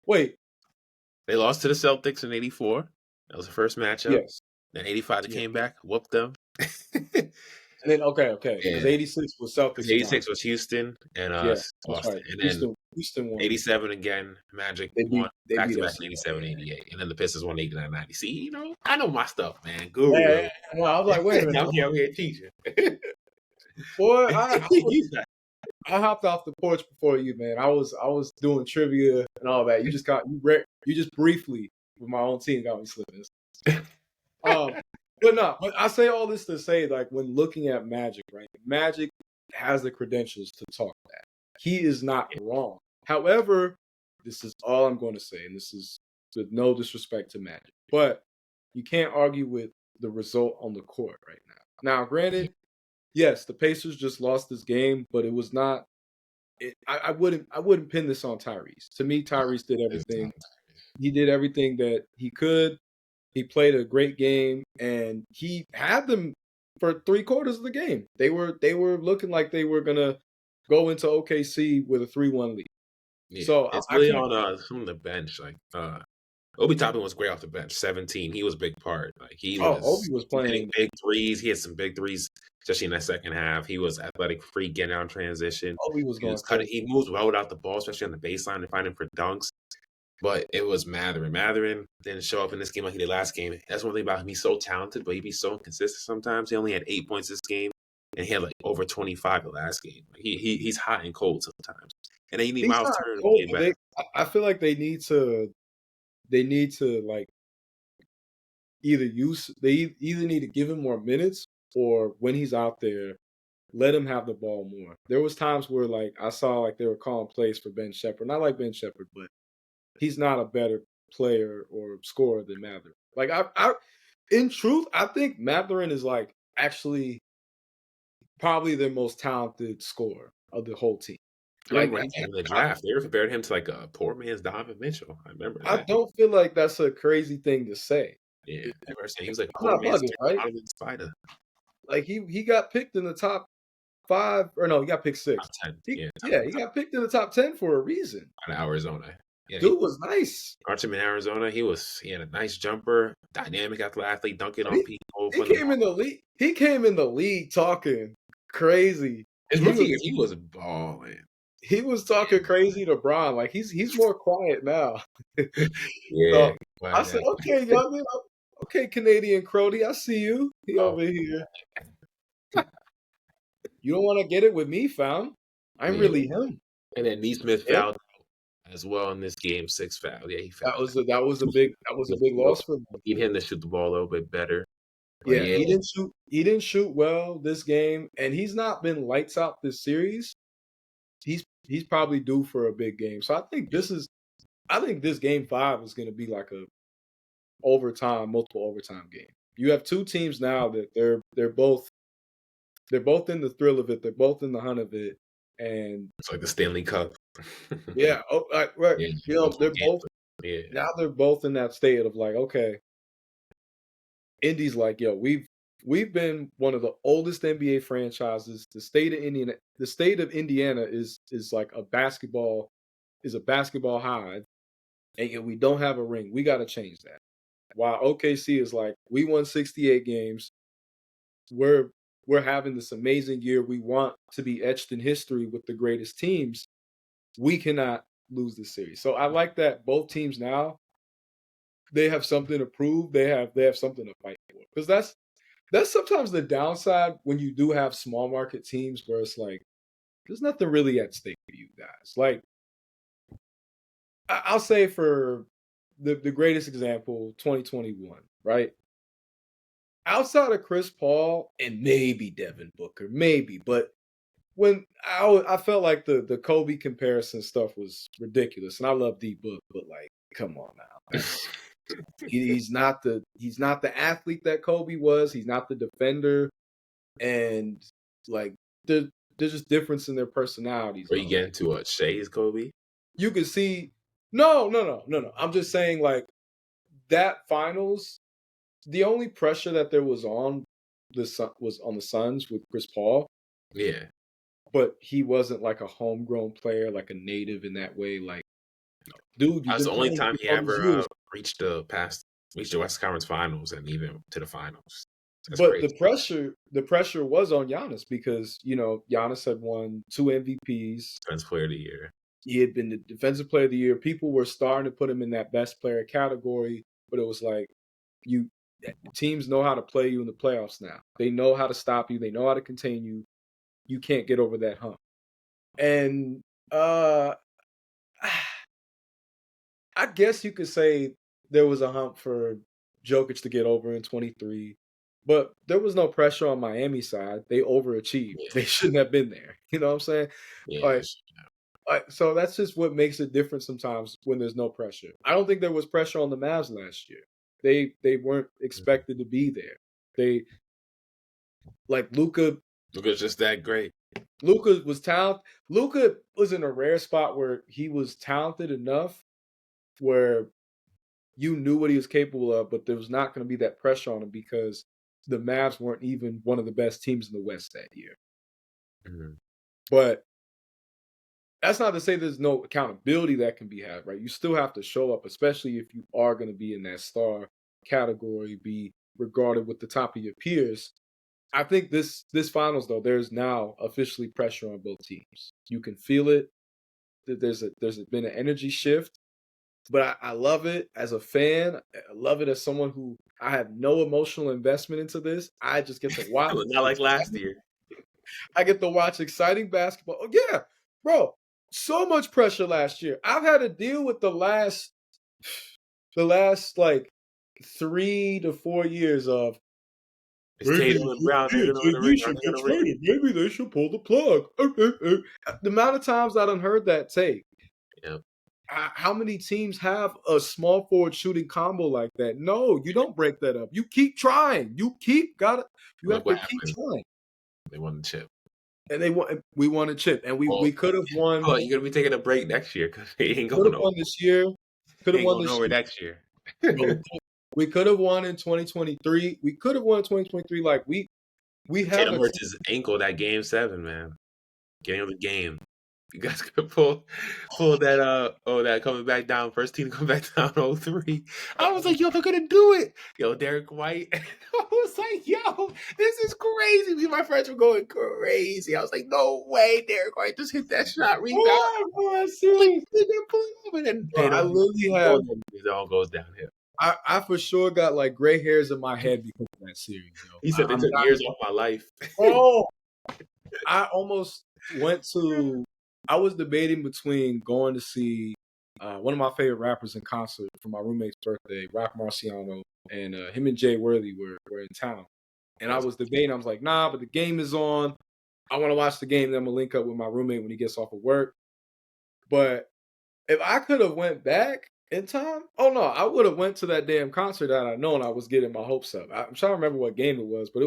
Wait, They lost to the Celtics in '84. That was the first matchup. yes, Then '85 they yeah. came back, whooped them. And then okay, because Yeah. '86 was Because Celtics and '86 Lions. was Houston and Yeah, that's Boston. right. And then Houston won. '87 again, Magic won They back beat to back us. in '87, '88. And then the Pistons won '89, '90. See, I know my stuff, man. Yeah, Guru. yeah. No, I was like, wait a minute, I'm here teaching. boy. He's not. I hopped off the porch before you, man. I was doing trivia and all that. You just briefly with my own team got me slipping. Um, but no, but I say all this to say, like, when looking at Magic, right? Magic has the credentials to talk that. He is not wrong. However, this is all I'm going to say, and this is with no disrespect to Magic, but you can't argue with the result on the court right now. Now, granted, yes, the Pacers just lost this game, but it was not. I wouldn't pin this on Tyrese. To me, Tyrese did everything. He did everything that he could. He played a great game, and he had them for 3/4 of the game. They were looking like they were gonna go into OKC with a 3-1 lead. Yeah. So It's I really can't. on some of the bench. Like Obi Toppin was great off the bench. 17. He was a big part. Like he Oh, was Obi was hitting playing. big threes. He had some big threes, especially in that second half. He was athletic, free, getting out transition. Obi was He was going cutting. crazy. He moves well without the ball, especially on the baseline and finding for dunks. But it was Matherin. Matherin didn't show up in this game like he did last game. That's one thing about him. He's so talented, but he'd be so inconsistent sometimes. He only had 8 points this game, and he had like over 25 the last game. Like he's hot and cold sometimes. And then you need He's Miles not Turner to cold, get but back. I feel like they need to like either need to give him more minutes, or when he's out there, let him have the ball more. There was times where like I saw like they were calling plays for Ben Shepherd. Not like Ben Shepherd, but he's not a better player or scorer than Matherin. Like in truth, I think Matherin is like actually probably the most talented scorer of the whole team. I Like remember when he came in the draft, they were comparing him to like a poor man's Donovan Mitchell. I remember I that. don't feel like that's a crazy thing to say. Yeah, they were saying he was like I'm poor not man's bugging, right? Donovan Spider. Like he got picked in the top 5, or no, he got picked 6. Top 10. He Yeah, yeah, he got picked in the top 10 for a reason. out of Arizona. Yeah, he Dude was nice. watched him in Arizona. He had a nice jumper, dynamic athlete, dunking on He people, he putting the came in the league. He came in the league talking crazy. his He rookie was year, he was balling. he was talking crazy to Bron. Like he's more quiet now. Yeah, So I but said, okay, youngin, okay, Canadian Crody, I see you. He oh, over here. You don't want to get it with me, fam. I'm yeah. really him. And then Neesmith Yeah, fouled as well in this game, 6 fouls. Yeah, he that fouled. was a big loss for him. Need him to shoot the ball a little bit better. But Yeah, yeah, he didn't shoot well this game, and he's not been lights out this series. He's probably due for a big game. So I think this game 5 is going to be like a multiple overtime game. You have two teams now that they're both in the thrill of it. They're both in the hunt of it, and it's like the Stanley Cup. yeah, right. Yeah, You know, multiple they're games. both Yeah, now. They're both in that state of like, okay, Indy's like, yo, we've been one of the oldest NBA franchises. The state of Indiana is like a basketball hive, and yet we don't have a ring. We got to change that. While OKC is like, we won 68 games. We're having this amazing year. We want to be etched in history with the greatest teams. we cannot lose this series. So I like that both teams now, they have something to prove. They have something to fight for. Because that's sometimes the downside when you do have small market teams where it's like there's nothing really at stake for you guys. Like I'll say for the greatest example, 2021, right? Outside of Chris Paul and maybe Devin Booker, maybe, but when I felt like the Kobe comparison stuff was ridiculous, and I love D Book, but like, come on now, he's not the athlete that Kobe was. He's not the defender, and like there's just difference in their personalities. Or you get into a Shay's Kobe? You can see, no. I'm just saying like that finals. The only pressure that there was on was on the Suns with Chris Paul. Yeah. But he wasn't like a homegrown player, like a native in that way. Like, dude, you've That's been the only playing time for he all these ever years. reached the West Conference Finals and even to the finals. That's But crazy. the pressure was on Giannis because Giannis had won 2 MVPs. Defensive Player of the Year. He had been the Defensive Player of the Year. People were starting to put him in that best player category, but it was like teams know how to play you in the playoffs now. They know how to stop you. They know how to contain you. You can't get over that hump. And I guess you could say there was a hump for Jokic to get over in 23, but there was no pressure on Miami's side. They overachieved. Yeah. They shouldn't have been there. You know what I'm saying? Yeah. So that's just what makes it different sometimes when there's no pressure. I don't think there was pressure on the Mavs last year. They weren't expected to be there. They like Luka. Luka's just that great. Luka was talented. Luka was in a rare spot where he was talented enough where you knew what he was capable of, but there was not going to be that pressure on him because the Mavs weren't even one of the best teams in the West that year. Mm-hmm. But that's not to say there's no accountability that can be had, right? You still have to show up, especially if you are going to be in that star category, be regarded with the top of your peers. I think this finals, though, there's now officially pressure on both teams. You can feel it. There's been an energy shift. But I love it as a fan. I love it as someone who I have no emotional investment into this. I just get to watch. Not like last year. I get to watch exciting basketball. Oh, yeah, bro. So much pressure last year. I've had to deal with the last like 3 to 4 years of It's Tatum and Brown. They're gonna win a ring. Are they gonna win? Maybe they should pull the plug. The amount of times I done heard that take. Yep. How many teams have a small forward shooting combo like that? No, you don't break that up. You keep trying. You have to keep trying. They won the chip. And we won a chip. And we could have won. Oh, you're gonna be taking a break next year because they ain't going could have won this year. Could have won this year. Next year. We could have won in 2023. We could have won in 2023. Like we have Tatum hurts his ankle that game 7, man. Getting of the game. You guys could pull that that coming back down, first team to come back down 0-3. I was like, yo, they're gonna do it. Yo, Derek White. I was like, yo, this is crazy. Me and my friends were going crazy. I was like, no way, Derek White just hit that shot rebound. They're gonna pull it up, and then I literally have it all goes downhill. I for sure got like gray hairs in my head because of that series. Yo. He said they took years off my life. Oh, I almost went to. I was debating between going to see one of my favorite rappers in concert for my roommate's birthday, Rock Marciano, and him and Jay Worthy were in town. And I was debating. I was like, nah, but the game is on. I want to watch the game. Then I'm gonna link up with my roommate when he gets off of work. But if I could have went back in time, oh no, I would have went to that damn concert that I known I was getting my hopes up. I'm trying to remember what game it was, but it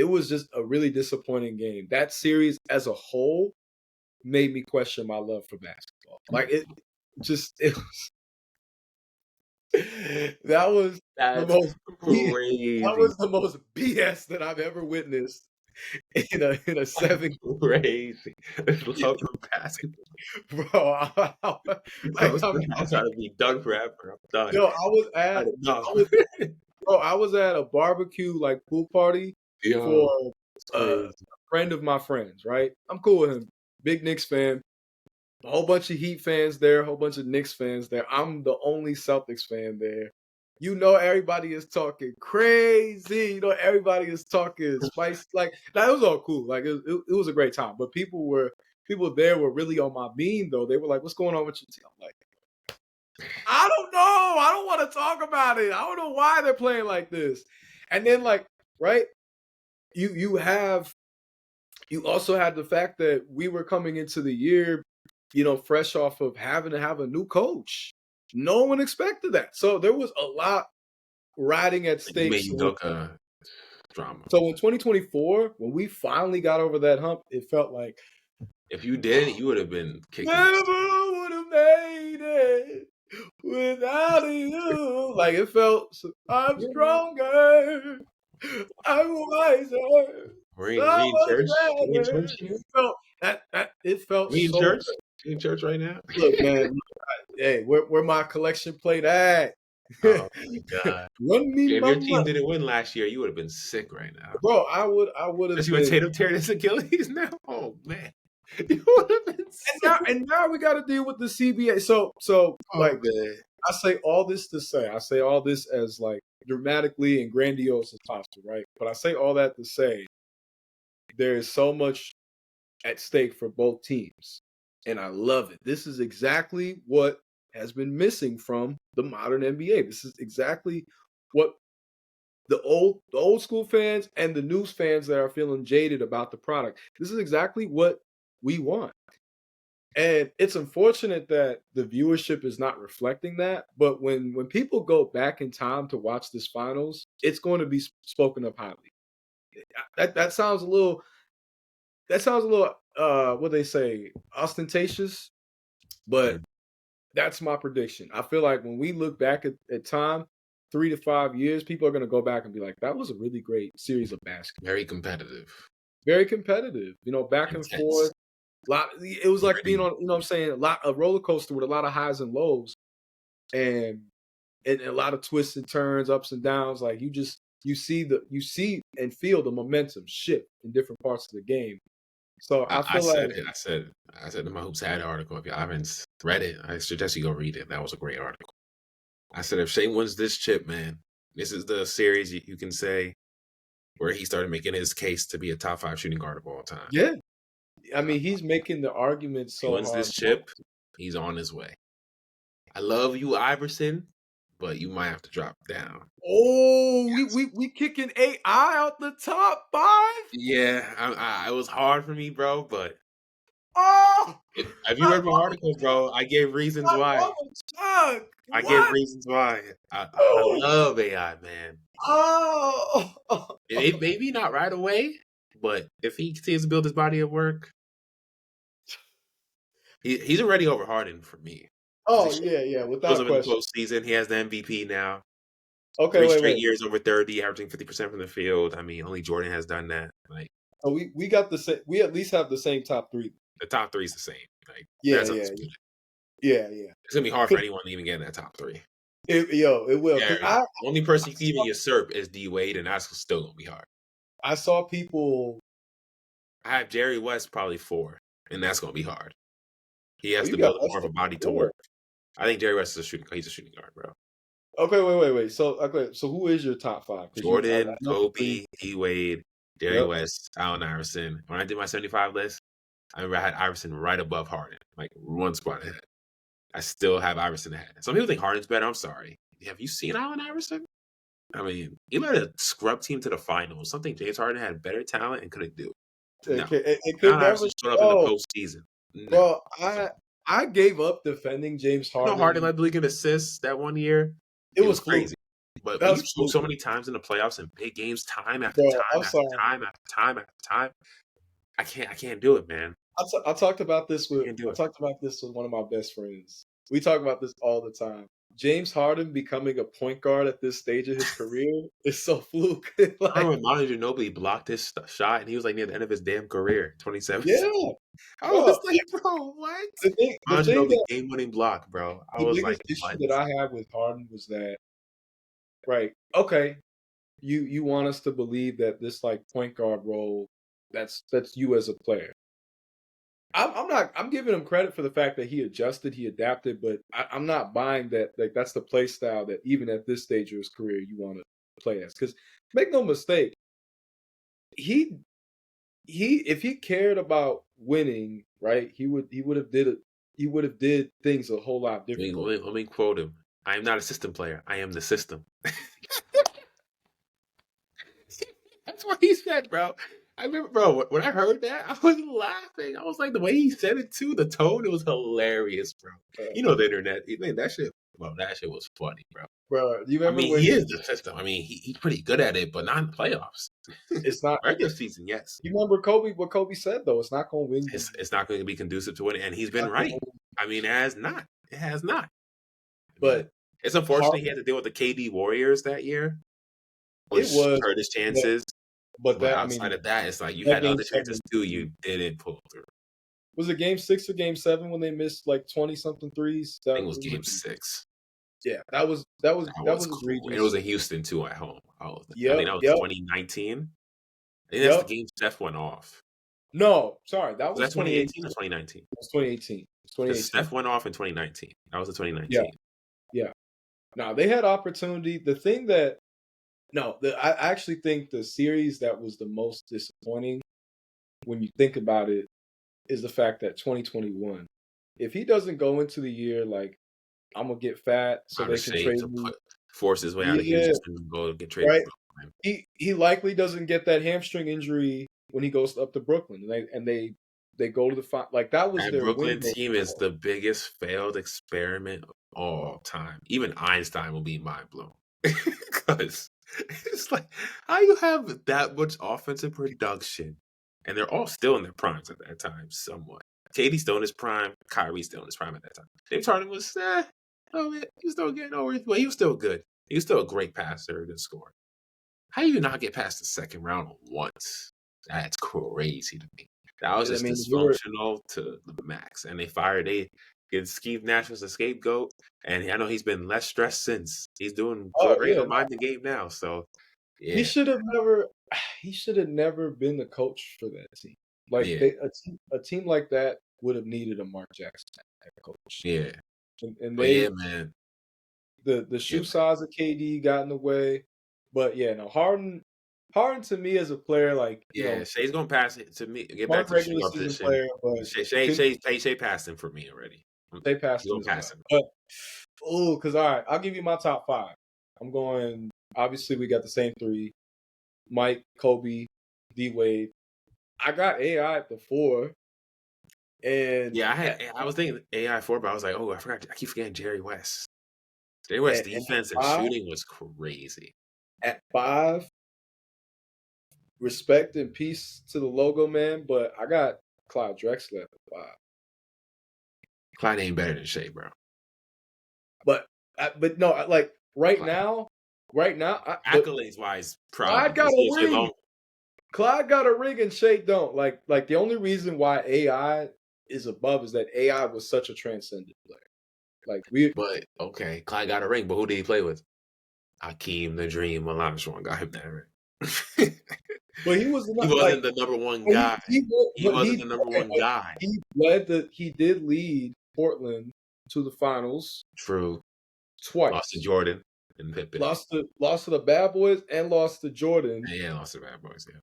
was just a really disappointing game. That series as a whole made me question my love for basketball. Like it was That's the most crazy. that was the most BS that I've ever witnessed in a 7 crazy. Love for basketball. bro. I'm trying to be done forever. I'm done. Yo, I was at a barbecue like pool party for a friend of my friends, right? I'm cool with him. Big Knicks fan. A whole bunch of Heat fans there, a whole bunch of Knicks fans there. I'm the only Celtics fan there. You know, everybody is talking crazy. You know, everybody is talking spicy. Like, that was all cool. Like, it was a great time. But people there were really on my beam though. They were like, "What's going on with your team?" I'm like, I don't know. I don't want to talk about it. I don't know why they're playing like this. And then, like, right, you have you also had the fact that we were coming into the year, you know, fresh off of having to have a new coach. No one expected that. So there was a lot riding at Like, you stake. made Udoka drama. So in 2024, when we finally got over that hump, it felt like If you did, you would have been kicking. never would have made it without you. Like it felt, I'm stronger, I'm wiser, We so in much church. We in better. church here. It felt We in so church. good. We in church right now. Look, man, hey, where my collection plate at? Oh my god! Run me If my your team money. didn't win last year, you would have been sick right now. Bro, I would have Especially when been. Tatum tearing his Achilles now. Oh man, you would have been sick. And now we got to deal with the CBA. So Oh like man, I say all this to say, I say all this as like dramatically and grandiose as possible, right? But I say all that to say there is so much at stake for both teams, and I love it. This is exactly what has been missing from the modern NBA. This is exactly what the old school fans and the news fans that are feeling jaded about the product. This is exactly what we want. And it's unfortunate that the viewership is not reflecting that. But when people go back in time to watch this finals, it's going to be spoken of highly. That sounds a little what they say, ostentatious, but mm, that's my prediction. I feel like when we look back at time, 3 to 5 years, people are gonna go back and be like, that was a really great series of basketball. very competitive, Very competitive, you know, back and intense, forth. It was like being gritty. on, you know what I'm saying, a roller coaster with a lot of highs and lows and a lot of twists and turns, ups and downs. Like you see and feel the momentum shift in different parts of the game. So I I feel like said it. I said in my Hoops Had article. If you haven't read it, I suggest you go read it. That was a great article. I said if Shea wins this chip, man, this is the series you can say where he started making his case to be a top 5 shooting guard of all time. yeah. I Uh, mean, he's making the argument he so wins hard. this chip, he's on his way. I love you, Iverson, but you might have to drop down. Oh, we kicking AI out the top five. Yeah, it was hard for me, bro. But Oh, if you I read my article, bro, I gave reasons why. almost stuck. I gave What? reasons why. I Oh, love AI, man. oh, Maybe not right away, but if he continues to build his body of work, he's already over Harden for me. Because he oh, yeah, yeah, shows without up in the question. postseason. He has the MVP now. Okay, 3 wait, straight wait. years over 30, averaging 50% from the field. I mean, only Jordan has done that. Like, So we got the same. We at least have the same top three. the top three is the same. Like, Yeah, that's yeah, undisputed. yeah, yeah. It's gonna be hard for anyone to even get in that top three. It will Yeah, because only person you can even usurp is D Wade, and that's still gonna be hard. I saw people. I have Jerry West probably 4, and that's gonna be hard. He Oh, has you to got build more of Westbrook a body to four. work. I think Jerry West is he's a shooting guard, bro. Okay, wait. So who is your top five? Because I Jordan, know the three. Kobe, D Wade, Jerry Yep. West, Allen Iverson. When I did my 75 list, I remember I had Iverson right above Harden, like one spot ahead. I still have Iverson ahead. Some people think Harden's better. I'm sorry. Have you seen Allen Iverson? I mean, he led a scrub team to the finals. Something James Harden had better talent and couldn't do. No. It could Allen never Iverson showed up in the show, postseason. No. bro. I gave up defending James You know, Harden Harden. led the league in assists that one year. It It was was fluke. crazy. But That when was you show fluke, so many times in the playoffs and big games, time after bro. time I'm after sorry. time after time after time, I can't do it, man. I talked about this I with can't do I it. talked about this with one of my best friends. We talk about this all the time. James Harden becoming a point guard at this stage of his career is so fluke. I Like, remember when Manu Ginobili blocked his shot and he was like near the end of his damn career, 2017. yeah, I bro. was like, bro, what? The Manu thing Ginobili that game winning block, bro. I the was like, biggest issue what? that I have with Harden was that, right? Okay, you want us to believe that this like point guard role, that's you as a player. I'm giving him credit for the fact that he adjusted, he adapted, but I'm not buying that like that's the play style that even at this stage of his career you want to play as. Because make no mistake, he if he cared about winning, right, he would have did things a whole lot differently. Let me quote him. I am not a system player. I am the system. That's what he said, bro. I remember, bro, when I heard that, I was laughing. I was like, the way he said it too, the tone, it was hilarious, bro. You know, the internet, man, that shit, well, that shit was funny, bro. Bro, do you I remember mean, when he is the system. I mean, he's pretty good at it, but not in the playoffs. it's not? Regular season, yes. You remember Kobe? What Kobe said though, it's not going to win. It's not going to be conducive to winning, and he's It's been not gonna right. win. I mean, it has not. It has not. I mean, But it's unfortunate he had to deal with the KD Warriors that year, it which was, hurt his but, chances. but But that I outside mean of that, it's like you that had game other chances seven too. You didn't pull through. was it game 6 or game 7 when they missed like 20 something threes. I That think it was was game 6. yeah, That that was was cool. And it was egregious. in Houston too at home. I think Yep, that was yep, 2019. I think that's the yep. game Steph went off. No, sorry, that Was was that 2018 2018. or 2019? It was 2018. It's Because 2018. Steph went off in 2019. That was the Yeah, 2019. yeah. Now they had opportunity. The thing that no, I actually think the series that was the most disappointing when you think about it is the fact that 2021. If he doesn't go into the year like I'm gonna get fat so Out of they can shape trade to me. force his way out of Yeah, Houston and go get traded right. to Brooklyn. He likely doesn't get that hamstring injury when he goes up to Brooklyn, and they go to the like that was That their Brooklyn window. team is the biggest failed experiment of all time. Even Einstein will be mind blown. Because it's like, how you have that much offensive production? And they're all still in their primes at that time, somewhat. KD's still in his prime. Kyrie's still in his prime at that time. James Harden was, oh, man, he was still getting over it. Well, he was still good. He was still a great passer, a good scorer. How do you not get past the second round once? That's crazy to me. That was I just mean, we were dysfunctional to the max. And they get Steve Nash as a scapegoat. And I know he's been less stressed since. He's doing oh great yeah, on Mind the Game now. So, he yeah. should have never he should have never been the coach for that team. Like Yeah. a team like that would have needed a Mark Jackson head coach, Yeah. and But yeah, they man. the Yeah, shoe man. size of KD got in the way. But yeah, no, Harden to me as a player, like Yeah, Shay's gonna pass it to me. Get back smart to the shooting regular guard season position. player, but Shea passed him for me already. they passed You him gonna as well. pass him? But because all right, I'll give you my top 5. I'm going. Obviously, we got the same 3: Mike, Kobe, D Wade. I got AI at the 4, and Yeah, at, I was thinking AI 4, but I was like, oh, I forgot. I keep forgetting Jerry West. Jerry West and defense and 5, shooting was crazy. at 5, respect and peace to the logo man, but I got Clyde Drexler at the 5. Clyde ain't better than Shea, bro. But no, like right Clyde. now, but Accolades wise, proud Clyde got because he a and Shea ring. Long. Clyde got a ring and Shea don't. Like the only reason why AI is above is that AI was such a transcendent player. Like But okay, Clyde got a ring, but who did he play with? Hakeem, the Dream, Olajuwon got him that ring. but he was He not wasn't like the number one but guy. He but wasn't the number one guy. he did lead Portland to the finals True. Lost to twice. Jordan and Pippen. Lost to the bad boys and lost to Jordan. Yeah, lost to Bad Boys. Yeah.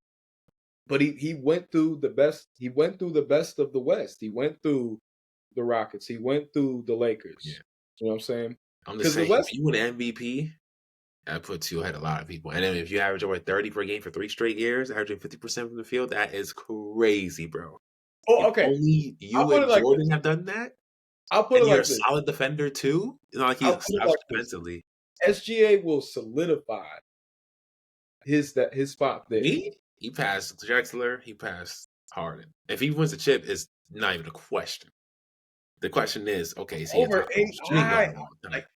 But he went through the best. He went through the best of the West. He went through the Rockets. He went through the Lakers. Yeah. You know what I'm saying? I'm just Because the saying, if West, you win MVP, that puts you ahead of a lot of people. And then if you average over 30 per game for 3 straight years, averaging 50% from the field, that is crazy, bro. oh, If okay. only I'll you put and it like this. Jordan have done that, I'll put and it you're a like this. solid defender too, it's not like he's I'll put it slouched like this. defensively. SGA will solidify his spot there. He passed Drexler, he passed Harden. If he wins the chip, it's not even a question. The question is, okay, is he a Over top 4 shooting AI, guard of all time? like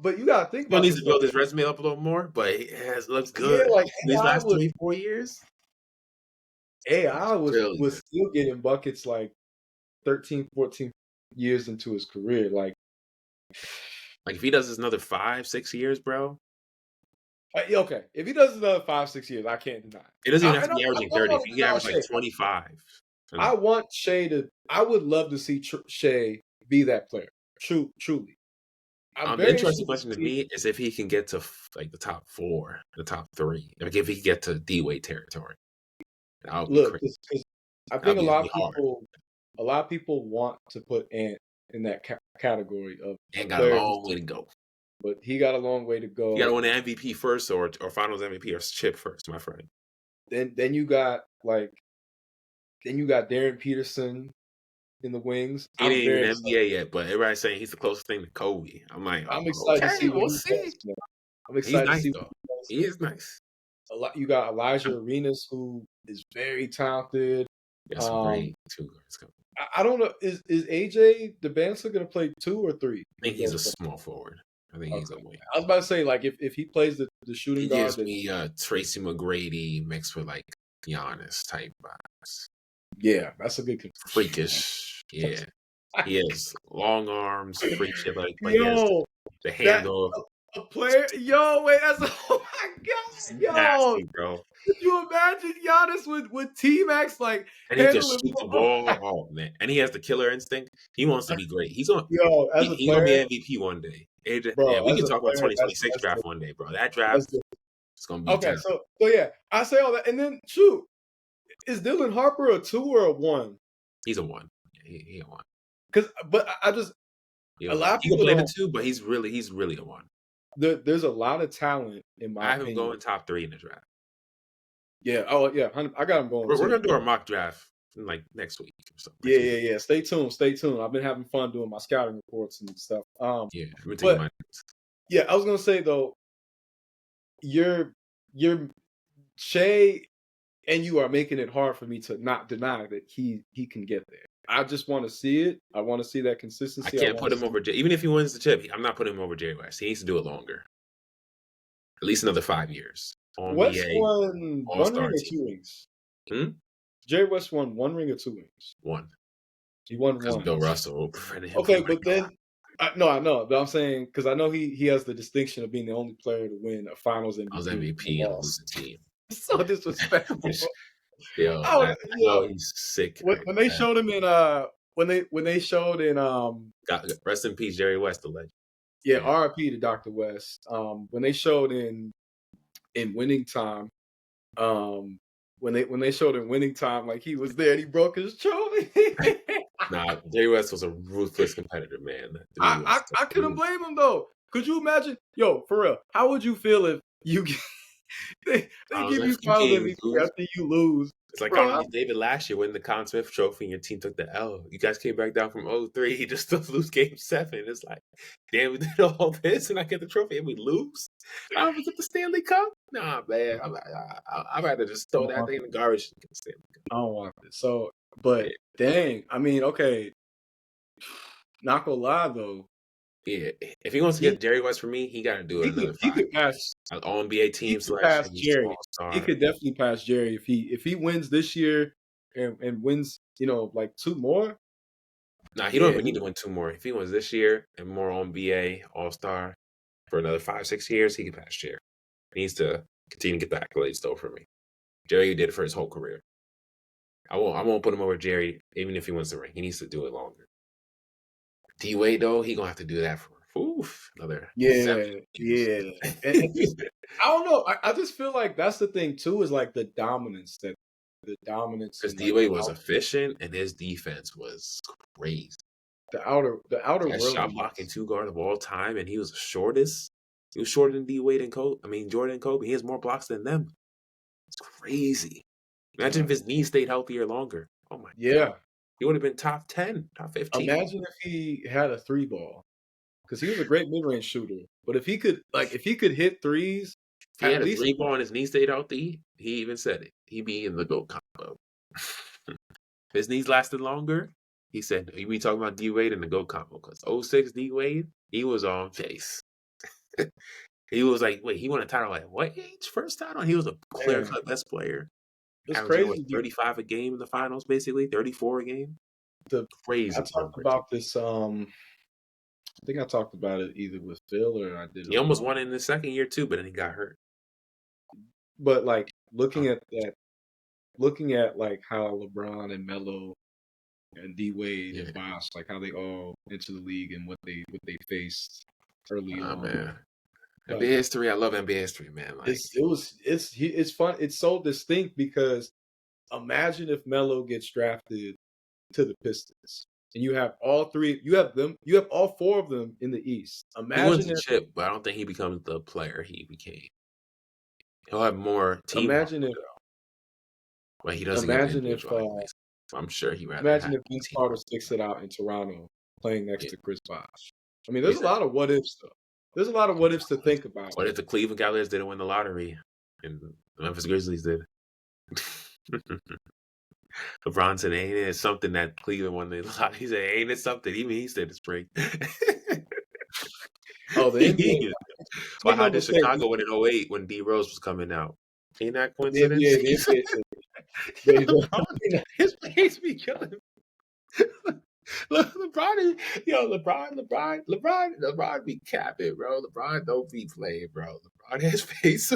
but you gotta think Still about needs this to though. build his resume up a little more, but he looks Yeah, good. like These last 3-4 years, AI looks was really good. still getting buckets like 13, 14 years into his career. Like Like if he does this another 5-6 years, bro, okay, if he does another 5, 6 years, I can't deny. it doesn't even have And to be I averaging don't 30. If want he to can deny average like Shea. 25, I want Shea to. I would love to see Shea be that player. Truly. I'm The very interesting interested to question to see. me is if he can get to like the top 4, the top 3. Like if he can get to D Wade territory, that would be Look, crazy. I That think would be hard. a lot of people want to put Ant in that category of And a got a player, long way to go. but he got a long way to You got to go. win the MVP first, or Finals MVP, or chip first, my friend. Then you got Darren Peterson in the wings. He ain't even NBA yet, but everybody's saying he's the closest thing to Kobe. I'm like, I'm excited to see okay, what we'll he see. does. Man. I'm He's excited to nice see what though. he does. He is nice. You got Elijah Arenas, who is very talented. Got some great two guards coming. I don't know. Is AJ DeBansa going to play 2 or 3? I think he's a small forward. I think he's a wing. I was about to say, like, if he plays the shooting He guard, gives me Tracy McGrady mixed with like Giannis type vibes. yeah, that's a good Freakish, yeah. He has long arms, freak shit, but he has Yo, the that handle. a player. Yo, wait, that's oh my god, yo. Nasty, bro. Could you imagine Giannis with T-Max like And he can handling? shoot the ball. Oh man! And he has the killer instinct. He wants to be great. He's on. Yo, as a He's gonna be player, MVP one day. Yeah, bro, we as can a talk about player, 2026 that's draft one day, bro. That that's draft the, is gonna be okay. tough. So yeah, I say all that, and then shoot, is Dylan Harper a 2 or a 1? He's a 1. He a 1. But I just a lot of He can people play the don't. 2, but he's really a 1. There's a lot of talent in I my have him opinion. going top 3 in the draft. Yeah. Oh yeah. I got him going. We're gonna do our mock draft like next week or something. Yeah. Stay tuned. I've been having fun doing my scouting reports and stuff. Yeah, let me take But my. yeah, I was gonna say though, you're Shay, and you are making it hard for me to not deny that he can get there. I just want to see it. I want to see that I consistency. can't put him over. Even if he wins the chip, I'm not putting him over Jerry West. He needs to do it longer, at least another 5 years. West NBA won All 1 Star ring or team. 2 rings. Hmm? Jerry West won 1 ring or 2 rings. 1. He won Because 1. Bill Russell prevented him Okay, from but then I know, but I'm saying because I know he has the distinction of being the only player to win a Finals MVP. I was MVP on a losing team. So disrespectful. Yo, I know he's sick. When they showed him in when they showed in rest in peace, Jerry West, the legend. yeah, RIP to Dr. West. When they showed in Winning Time, when they showed in Winning Time, like he was there and he broke his trophy. Nah, Jerry West was a ruthless competitor, man. I couldn't blame him though. Could you imagine? Yo, for real, how would you feel if you they give you Finals MVP after you lose? It's like Conor David last year winning the Conn Smythe Trophy and your team took the L. You guys came back down from 0-3. He just still lose Game 7. It's like, damn, we did all this and I get the trophy and we lose? I don't get the Stanley Cup? Nah, man. I'd rather just throw that thing in the garbage and get the Stanley Cup. I don't want it. So, but dang, I mean, okay. Not gonna lie though. Yeah, if he wants to get Jerry West for me, he got to do it another 5. He could pass All NBA team pass selection. Jerry. He could definitely pass Jerry if he wins this year and wins, like 2 more. Nah, he don't even need to win 2 more. If he wins this year and more NBA All-Star for another 5-6 years, he can pass Jerry. He needs to continue to get the accolades though for me. Jerry did it for his whole career. I won't put him over Jerry even if he wins the ring. He needs to do it longer. D Wade though, he gonna have to do that for another 7 years. And I don't know. I just feel like that's the thing too, is like the dominance. Because D Wade was efficient and his defense was crazy. The outer world. Shot blocking 2 guard of all time, and he was the shortest. He was shorter than D Wade and Kobe. I mean Jordan and Kobe. He has more blocks than them. It's crazy. Imagine if his knees stayed healthier longer. Oh my god. He would have been top 10, top 15. Imagine if he had a 3 ball. Because he was a great mid-range shooter. But if he could hit threes, if he had a 3 ball and his knee stayed healthy, he even said it. He'd be in the GOAT combo. If his knees lasted longer, he said he'd be talking about D Wade in the GOAT combo. Because 06 D Wade, he was on chase. He was like, wait, he won a title at what age? First title? He was a clear-cut best player. It's crazy. 35 a game in the finals, basically 34 a game. Crazy. I talked about this. I think I talked about it either with Phil or I did. He almost won it in the second year too, but then he got hurt. But like looking at that looking at like how LeBron and Melo and D Wade Yeah. and Bosh, like how they all into the league and what they faced early Oh on. man. Like NBA history, I love NBA history, man. Like it's fun. It's so distinct because imagine if Melo gets drafted to the Pistons. And you have all three, you have all four of them in the East. he wins Imagine the if chip, but I don't think he becomes the player he became. He'll have more teamwork, imagine if but he doesn't get the imagine if individual accolades. So I'm sure he'd rather imagine have if Vince Carter teamwork. sticks it out in Toronto playing next Yeah. to Chris Bosh. I mean, there's He a said, lot of what ifs though. There's a lot of what ifs to think about. what if the Cleveland Cavaliers didn't win the lottery and the Memphis Grizzlies did? LeBron said, ain't it something that Cleveland won the lottery? He said, ain't it something? Even he said it's great. Oh, the NBA. Well, Make how no did mistake, Chicago win in '08 when D Rose was coming out? Ain't that the coincidence? NBA, the NBA said Yo, they LeBron, his face be killing me. LeBron be capping, bro. LeBron don't be playing, bro. LeBron has face.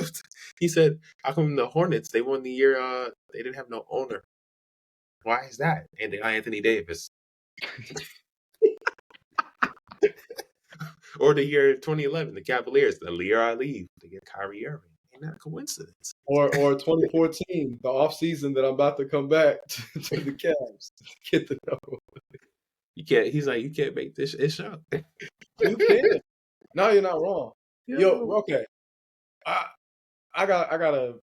He said, "How come the Hornets they won the year? They didn't have no owner. Why is that?" And Anthony Davis, or the year 2011, the Cavaliers, the year I leave, they get Kyrie Irving. Ain't that a coincidence? or 2014, the off season that I'm about to come back to the Cavs. Get the know. You can't. He's like, you can't make this ish up. You can. No, you're not wrong. Yo, Yo. okay. I gotta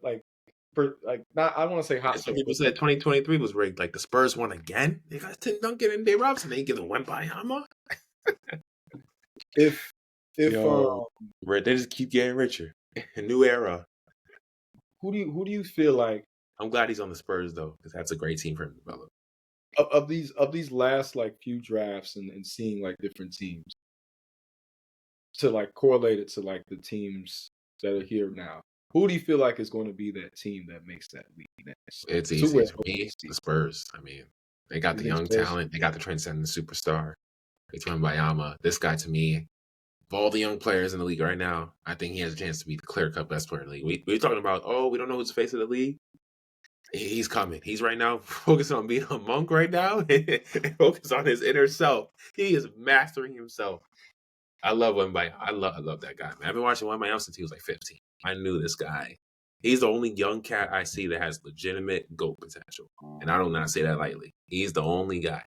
not I want to say hot Some take, people but said 2023 was rigged. Like the Spurs won again. They got Tim Duncan and Dave Robinson. They give them Wembanyama. if Yo, they just keep getting richer. A new era. who do you feel like I'm glad he's on the Spurs though, because that's a great team for him to develop. of these last like few drafts and seeing like different teams to like correlate it to like the teams that are here now? Who do you feel like is going to be that team that makes that leap next? It's To easy where for me. The Spurs. I mean, they got you the think young Spurs? talent. They got the transcendent superstar. It's Wembanyama. This guy to me, of all the young players in the league right now, I think he has a chance to be the clear-cut best player in the league. We're talking about, we don't know who's the face of the league. He's coming. He's right now focused on being a monk right now and focused on his inner self. He is mastering himself. I love Wembanyama. I love that guy, man. I've been watching Wembanyama since he was like 15. I knew this guy. He's the only young cat I see that has legitimate GOAT potential. And I do not say that lightly. He's the only guy.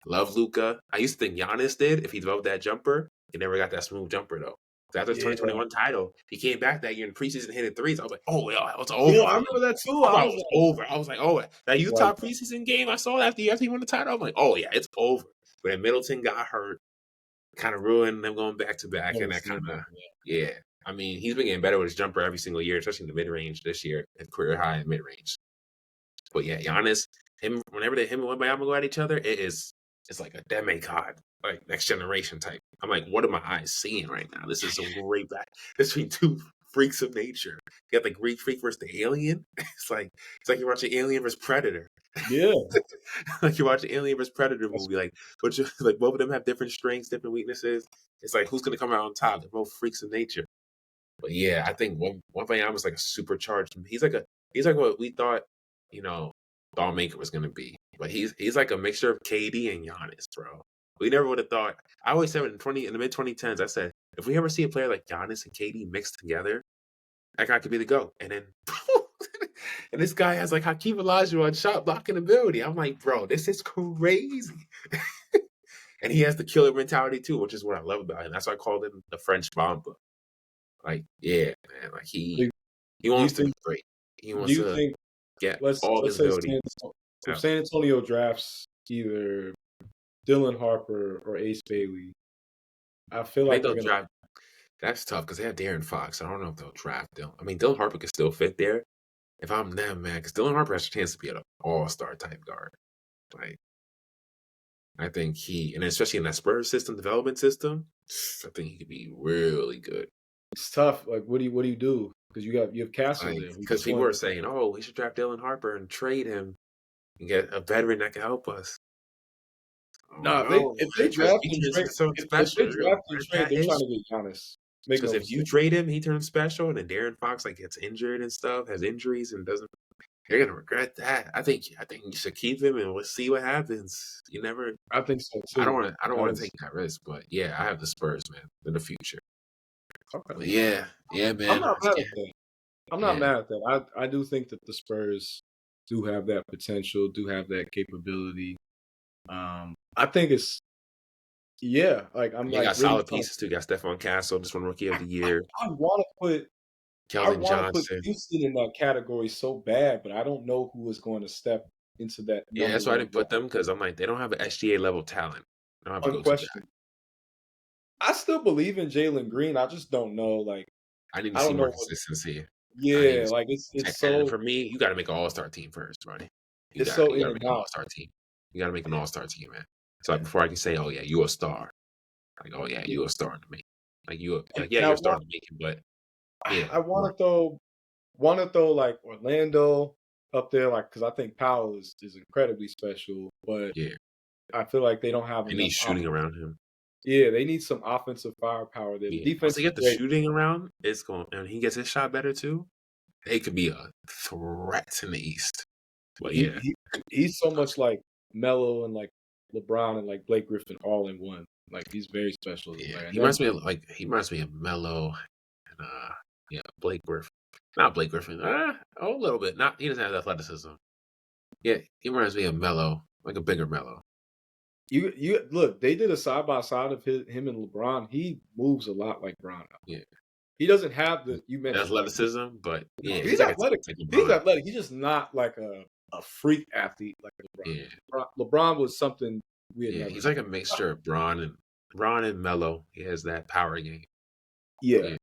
Love Luka. I used to think Giannis did if he developed that jumper. He never got that smooth jumper though. After the Yeah. 2021 title, he came back that year in preseason hitting threes. I was like, oh, yeah, it's You over know, I for him. remember that too. I thought it was over. I was like, oh, that Like Utah preseason game I saw after he won the title. I'm like, oh, yeah, it's over. But then Middleton got hurt, kind of ruined them going back to back. And that kind of, yeah. I mean, he's been getting better with his jumper every single year, especially in the mid range this year, at career high in mid range. But yeah, Giannis, whenever him and Wembanyama go at each other, it's like a demigod, like next generation type. I'm like, what are my eyes seeing right now? This is some great back between two freaks of nature. You got the Greek freak versus the alien. It's like you're watching Alien versus Predator. yeah. Like you're watching Alien versus Predator movie. Like, like both of them have different strengths, different weaknesses. It's like who's gonna come out on top? They're both freaks of nature. But yeah, I think Wembanyama is like a supercharged. He's like what we thought, Thon Maker was gonna be. But he's like a mixture of KD and Giannis, bro. We never would have thought. I always said in the mid 2010s, I said if we ever see a player like Giannis and KD mixed together, that guy could be the GOAT. And then, and this guy has like Hakeem Olajuwon shot blocking ability. I'm like, bro, this is crazy. And he has the killer mentality too, which is what I love about him. That's why I called him the French Mamba. Like, yeah, man. Like he wants to be great. He wants to get all his say abilities. if San Antonio drafts either Dylan Harper or Ace Bailey, I feel like they're gonna draft. That's tough because they have Darren Fox. I don't know if they'll draft Dylan. I mean, Dylan Harper could still fit there if I'm them, man. Because Dylan Harper has a chance to be an all-star type guard. Like, I think and especially in that Spurs development system, I think he could be really good. It's tough. Like, what do you do? Because you have Castle there. Because people were saying, "Oh, we should draft Dylan Harper and trade him and get a veteran that can help us." No, if they draft him, they're trying to get Giannis. Because if you trade him, he turns special, and then Darren Fox gets injured and stuff, has injuries, and doesn't. You're gonna regret that. I think you should keep him and we'll see what happens. You never. I think so I don't too. want to. I don't want to take that risk, but yeah, I have the Spurs, man, in the future. Okay. But yeah, I'm man. not mad at that. I'm not Yeah, mad at that. I do think that the Spurs do have that potential, do have that capability. I think it's yeah, like I'm and they like got really solid trying pieces too. Got Stephon Castle, just won Rookie of the Year. I wanna put I Keldon wanna put Johnson. Houston in that category so bad, but I don't know who is going to step into that Yeah, number that's why I one didn't role. put them because I'm like they don't have an SGA level talent. They don't have a go-to guy. Unquestioned. I still believe in Jalen Green. I just don't know, like I need to I see don't more know what consistency. I need yeah, to like it's and so for me, you got to make an all-star team first, buddy. it's so You got in to and make an out. all-star team. You got to make an all-star team, man. So like before I can say, oh yeah, you a star. Like oh yeah, Yeah. you a star to me. Like And yeah, I you're a star want to me, but yeah, I wanna throw like Orlando up there, like because I think Powell is incredibly special, but yeah. I feel like they don't have They need enough shooting around him. yeah, they need some offensive firepower there. The Yeah. Once defense they is get the great. shooting around, it's going and he gets his shot better too. They could be a threat in the East. But He yeah, he he's so much like Melo and like LeBron and like Blake Griffin all in one. Like he's very special. yeah. Like, and He then reminds me of he reminds me of Melo and yeah, Blake Griffin. Not Blake Griffin. A little bit. Not he doesn't have athleticism. Yeah, he reminds me of Melo, like a bigger Melo. you look, they did a side by side of him and LeBron. He moves a lot like Bron. Yeah. He doesn't have the you mentioned like Athleticism, but no, yeah, he's he's like a athletic. like He's LeBron. athletic. He's just not like a freak athlete like Yeah. LeBron. LeBron was something we had Yeah. never He's seen. like a mixture of Braun and Melo. He has that power game. Yeah, Yeah.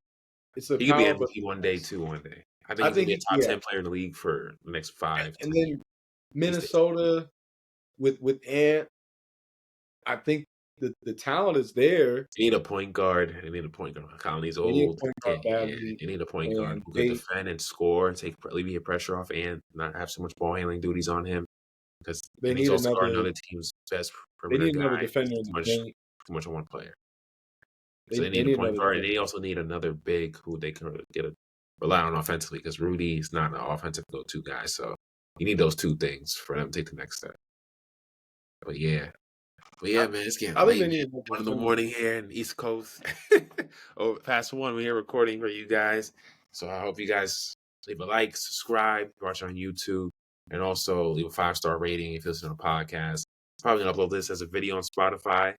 it's a He could be power, but MVP one day too, one day. I think I he's gonna think be a he, top yeah. 10 player in the league for the next And 5 10 years. then Minnesota with Ant, I think the talent is there. They need a point guard. They need a point guard. Conley's They need old. a point guard Yeah, yeah. badly, They need a point guard and who could defend and score, take alleviate pressure off, and not have so much ball handling duties on him. Because they and he's need also guarding another another team's best they perimeter need guy. another It's defender in the paint. too much on one player. So they They need a need point another guard, and defender. they also need another big who they can rely on offensively. Because Rudy's not an offensive go-to guy, so you need those two things for them to take the next step. But yeah, I, man, it's getting I think late, they man. need another 1 in the defender. morning here in the East Coast. Oh, past 1, we're here recording for you guys. So I hope you guys leave a like, subscribe, watch on YouTube, and also leave a 5-star rating if you listen to a podcast. Probably gonna upload this as a video on Spotify.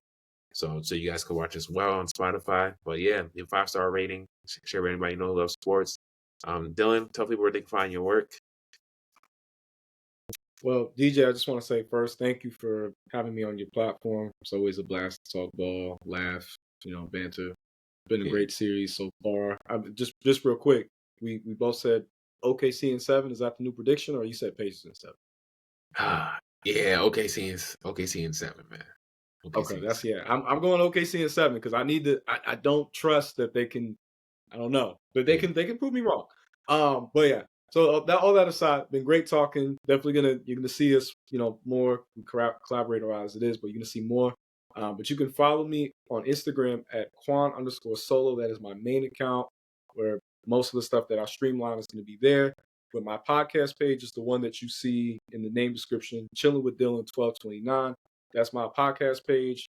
So you guys can watch as well on Spotify. But yeah, leave a 5-star rating. Share with anybody you know who loves sports. Dylan, tell people where they can find your work. Well, DJ, I just want to say first, thank you for having me on your platform. It's always a blast to talk ball, laugh, banter. Been a Yeah. great series so far. Just real quick, we both said OKC in 7. Is that the new prediction, or you said Pacers in 7? Yeah, OKC in 7, man. OKC Okay, in that's 7. yeah. I'm going OKC in 7 because I need to. I don't trust that they can. I don't know, but Yeah. they can prove me wrong. But yeah. So all that aside, been great talking. Definitely you're gonna see us, more collaborator as it is, but you're gonna see more. But you can follow me on Instagram at Quan_solo. That is my main account where most of the stuff that I streamline is gonna be there. But my podcast page is the one that you see in the name description, Chilling with Dylan 1229. That's my podcast page.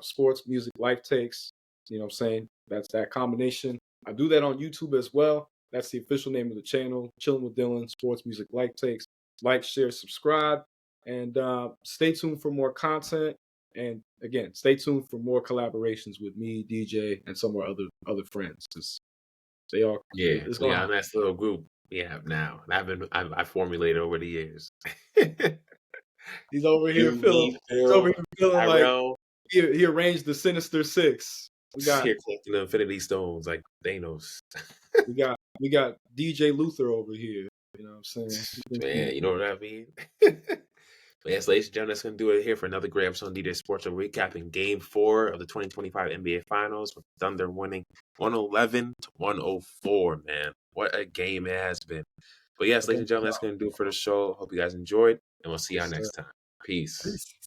Sports, music, life takes. You know what I'm saying? That's that combination. I do that on YouTube as well. That's the official name of the channel, Chilling with Dylan, Sports, Music, Life Takes. Like, share, subscribe, and stay tuned for more content. And again, stay tuned for more collaborations with me, DJ, and some of our other friends. Because Yeah, it's we going to got happen. a nice little group we have now. I've formulated over the years. He's over here You, me, he's over Phil, here feeling like Tyrell, he arranged the Sinister Six. We got here collecting the Infinity Stones like Thanos. we got DJ Luther over here. You know what I'm saying? Man, you know what I mean? But yes, ladies and gentlemen, that's going to do it here for another great episode on DJ Sports. We're recapping Game 4 of the 2025 NBA Finals with Thunder winning 111-104, man. What a game it has been. But yes, ladies and gentlemen, that's going to do it for the show. Hope you guys enjoyed, and we'll see y'all Yes, sir. next time. Peace. Peace.